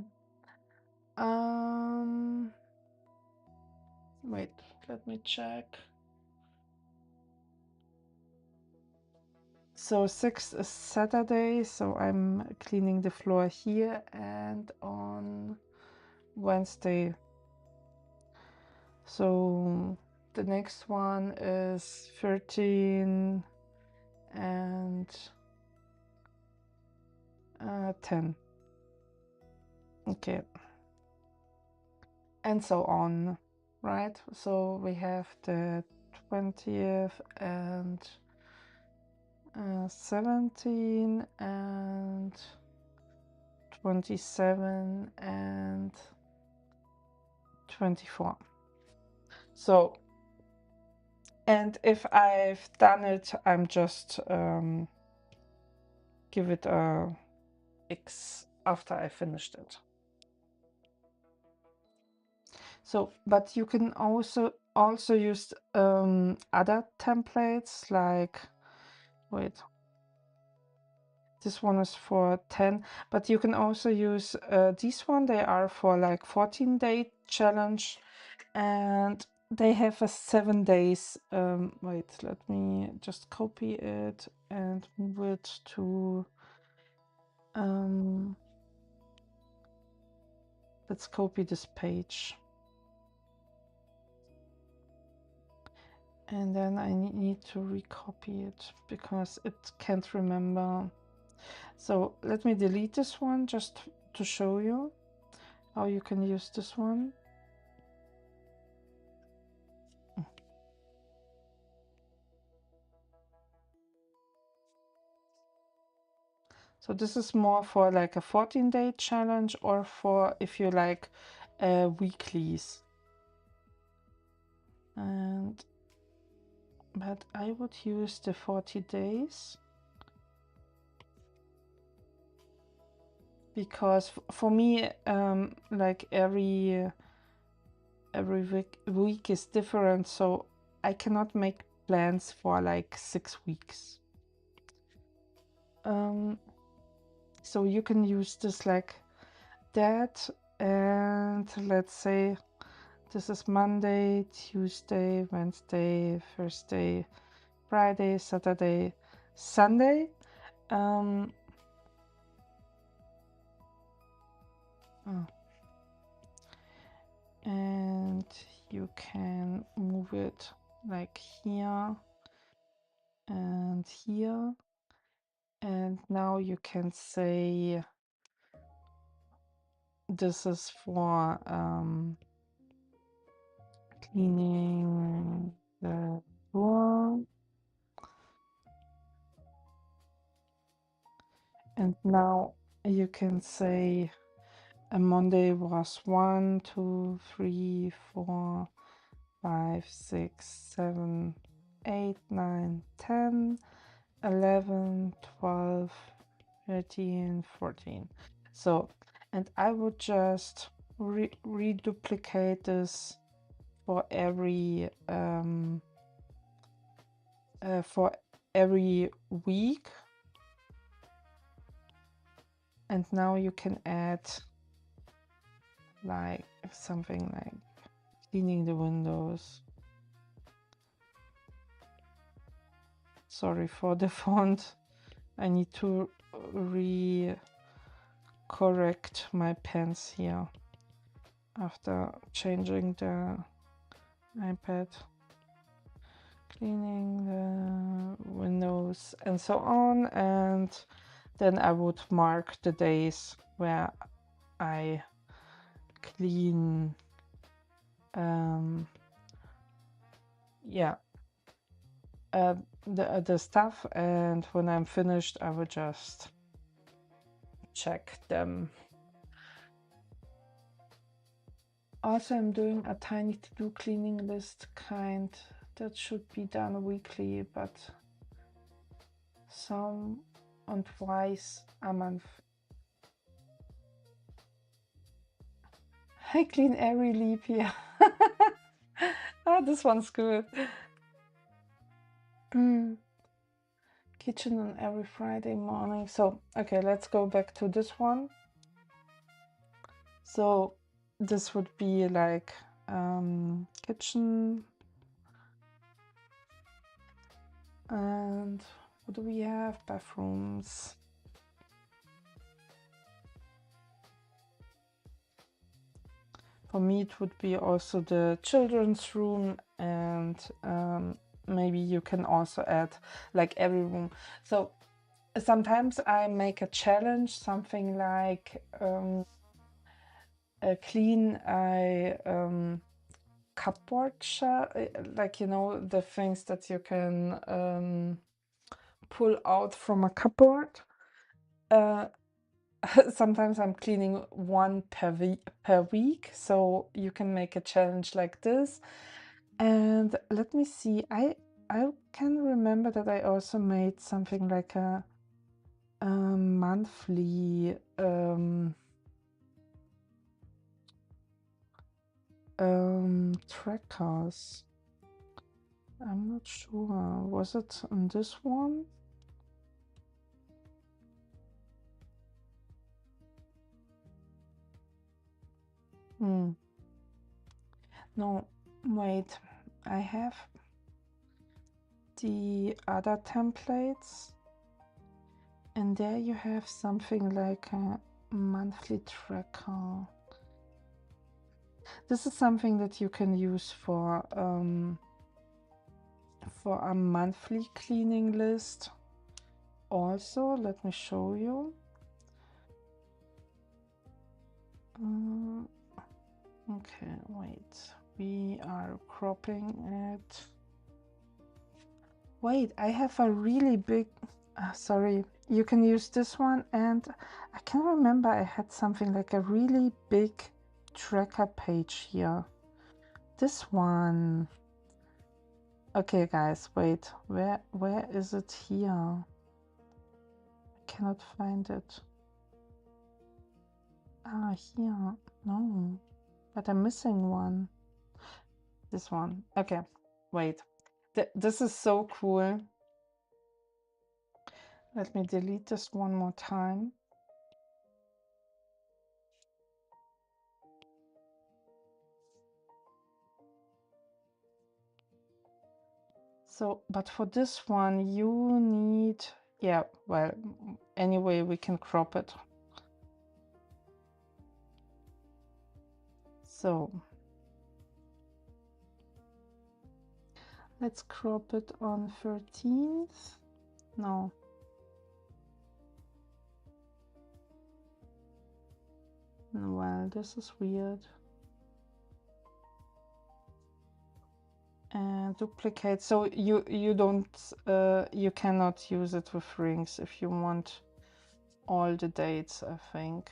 [SPEAKER 1] Wait, let me check. So 6th is Saturday, so I'm cleaning the floor here, and on Wednesday. So the next one is 13 and 10. Okay. And so on, right? So we have the 20th and 17 and 27 and 24. So, and if I've done it, I'm just give it a X after I finished it. So, but you can also use other templates, like, wait, this one is for 10, but you can also use this one. They are for like 14-day challenge, and they have a 7 days. Wait, let me just copy it and move it to let's copy this page. And then I need to recopy it because it can't remember. So let me delete this one just to show you how you can use this one. So this is more for like a 14-day challenge, or for if you like weeklies. But I would use the 40 days because for me, like every week is different, so I cannot make plans for like 6 weeks. So you can use this like that, and let's say this is Monday, Tuesday, Wednesday, Thursday, Friday, Saturday, Sunday. And you can move it like here and here, and now you can say this is for cleaning the floor, And now you can say a Monday was 1, 2, 3, 4, 5, 6, 7, 8, 9, 10, 11, 12, 13, 14. So, and I would just reduplicate this for every week. And now you can add like something like cleaning the windows. Sorry for the font. I need to correct my pens here after changing the iPad. Cleaning the windows and so on, and then I would mark the days where I clean yeah, the stuff, and when I'm finished I would just check them. Also, I'm doing a tiny to-do cleaning list kind that should be done weekly, but some and twice a month. I clean every leap year. Ah, this one's good. Kitchen on every Friday morning. So, okay, let's go back to this one. So this would be like kitchen. And what do we have? Bathrooms. For me, it would be also the children's room, and maybe you can also add like every room. So sometimes I make a challenge, something like clean cupboard like, you know, the things that you can pull out from a cupboard. Sometimes I'm cleaning one per week, so you can make a challenge like this. And let me see, I can remember that I also made something like a monthly trackers. I'm not sure. Was it on this one? No, wait. I have the other templates, and there you have something like a monthly tracker. This is something that you can use for a monthly cleaning list. Also, let me show you. Okay, wait. We are cropping it. Wait, I have a really big... sorry, you can use this one, and I can remember I had something like a really big tracker page here. This one. Okay, guys, wait. Where is it here? I cannot find it. Ah, here. No, but I'm missing one. This one. Okay, wait. This is so cool. Let me delete this one more time. So, but for this one, you need, yeah, well, anyway, we can crop it. So, let's crop it on 13th. No. Well, this is weird. And duplicate. So you don't, you cannot use it with rings if you want all the dates, I think.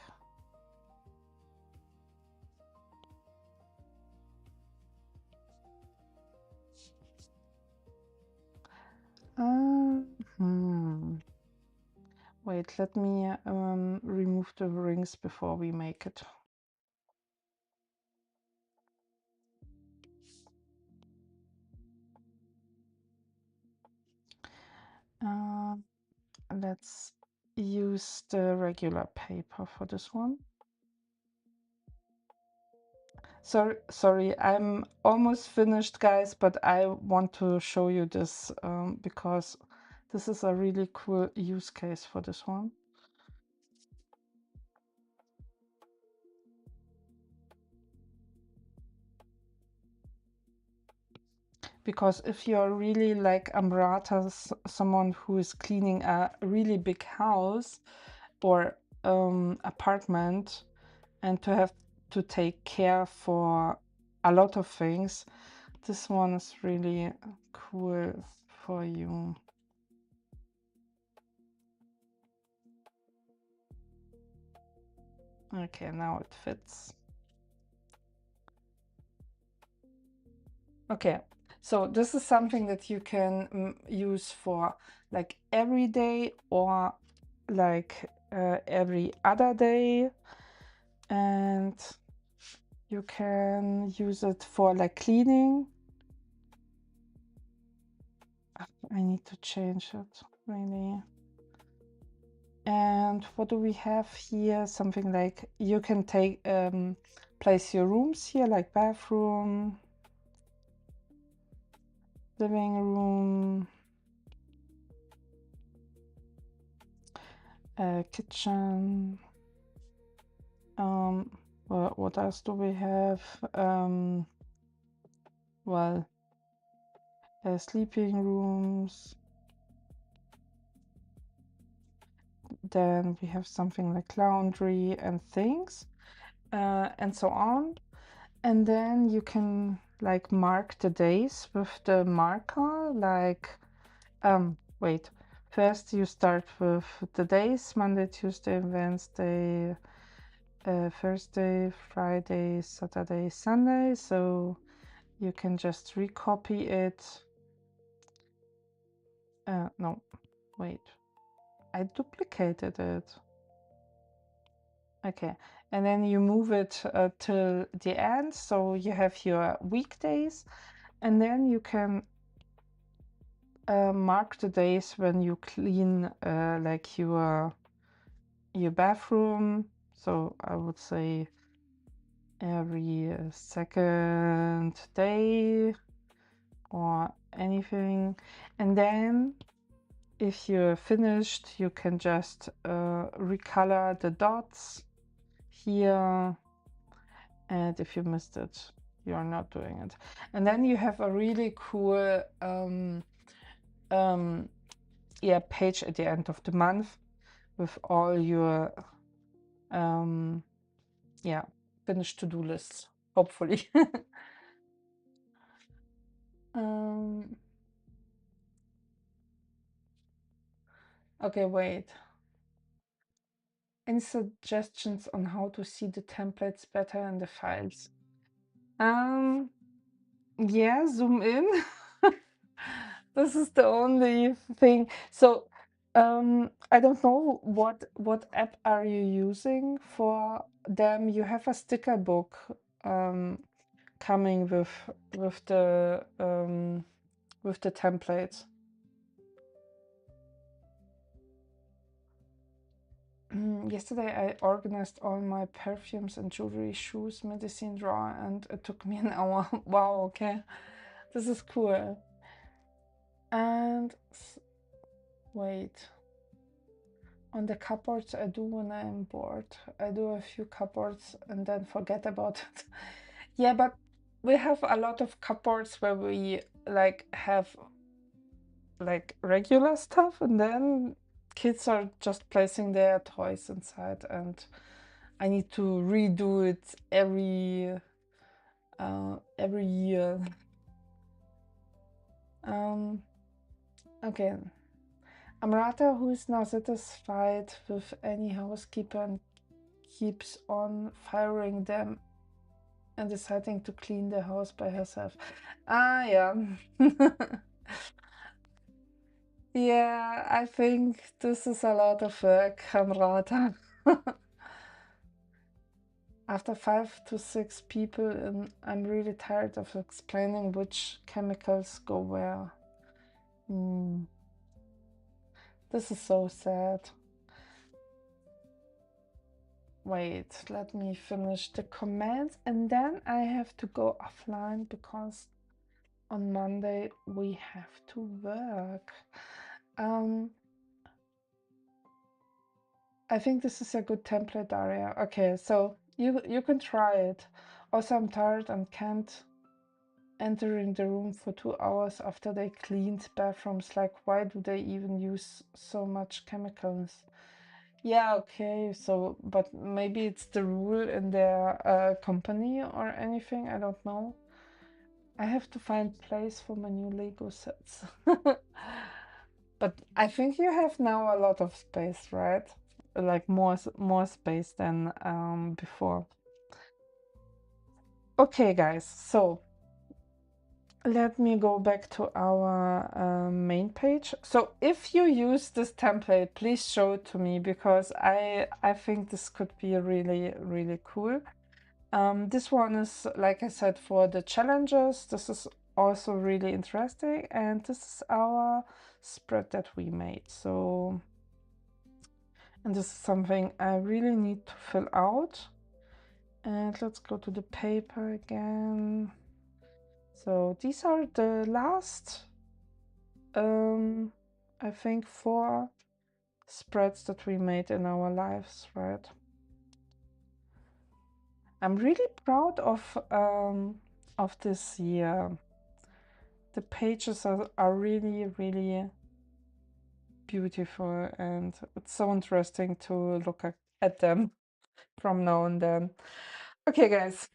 [SPEAKER 1] Wait, let me remove the rings before we make it. Let's use the regular paper for this one. Sorry, I'm almost finished, guys, but I want to show you this because this is a really cool use case for this one. Because if you're really like Amrata, someone who is cleaning a really big house or apartment, and to have to take care for a lot of things, this one is really cool for you. Okay, now it fits. Okay, so this is something that you can use for like every day or like every other day, and you can use it for like cleaning. I need to change it really. And what do we have here? Something like you can take place your rooms here, like bathroom, living room, kitchen. What else do we have? Well, sleeping rooms. Then we have something like laundry and things, and so on. And then you can like mark the days with the marker, like, wait, first you start with the days, Monday, Tuesday, Wednesday, Thursday, Friday, Saturday, Sunday. So you can just recopy it. No, wait, I duplicated it. Okay, and then you move it till the end, so you have your weekdays, and then you can mark the days when you clean like your bathroom. So I would say every second day or anything. And then if you're finished, you can just recolor the dots here. And if you missed it, you're not doing it. And then you have a really cool page at the end of the month with all your finished to-do lists, hopefully. Okay, wait. Any suggestions on how to see the templates better in the files? Yeah, zoom in. This is the only thing. So I don't know what app are you using for them. You have a sticker book coming with the templates. Yesterday I organized all my perfumes and jewelry, shoes, medicine drawer, and it took me an hour. Wow, okay. This is cool. And wait. On the cupboards I do when I'm bored. I do a few cupboards and then forget about it. Yeah, but we have a lot of cupboards where we like have like regular stuff, and then kids are just placing their toys inside, and I need to redo it every year. Okay, Amrata, who is not satisfied with any housekeeper and keeps on firing them and deciding to clean the house by herself. Ah, yeah. Yeah, I think this is a lot of work, Amrata. After 5 to 6 people, and I'm really tired of explaining which chemicals go where. This is so sad. Wait, let me finish the comments and then I have to go offline because on Monday we have to work. I think this is a good template, Daria. Okay, so you can try it. Also, I'm tired and can't entering the room for 2 hours after they cleaned bathrooms. Like, why do they even use so much chemicals? Yeah, okay, so, but maybe it's the rule in their company or anything, I don't know. I have to find place for my new Lego sets. But I think you have now a lot of space, right? Like more space than before. Okay, guys, so let me go back to our main page. So if you use this template, please show it to me because I think this could be really cool. This one is, like I said, for the challenges. This is also really interesting, and this is our spread that we made. So, and this is something I really need to fill out. And let's go to the paper again. So these are the last, I think 4 spreads that we made in our lives, right? I'm really proud of this year. The pages are really beautiful and it's so interesting to look at them from now and then. Okay, guys,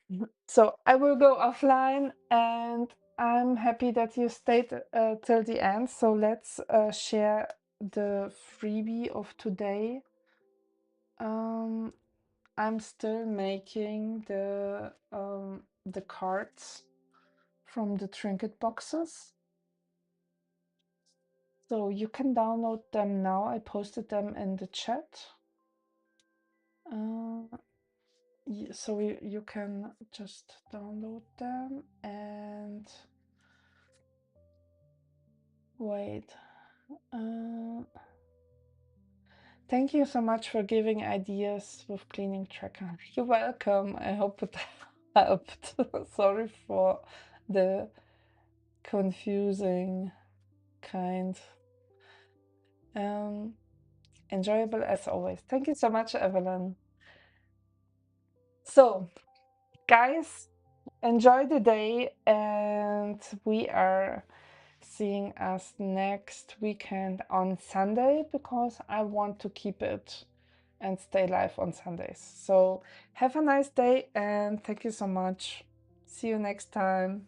[SPEAKER 1] so I will go offline and I'm happy that you stayed till the end. So let's share the freebie of today. I'm still making the cards from the trinket boxes. So you can download them now. I posted them in the chat. So you can just download them and wait. Thank you so much for giving ideas with cleaning tracker. You're welcome. I hope it helped. Sorry for the confusing kind. Enjoyable as always. Thank you so much, Evelyn. So, guys, enjoy the day, and we are seeing us next weekend on Sunday because I want to keep it and stay live on Sundays. So, have a nice day and thank you so much. See you next time.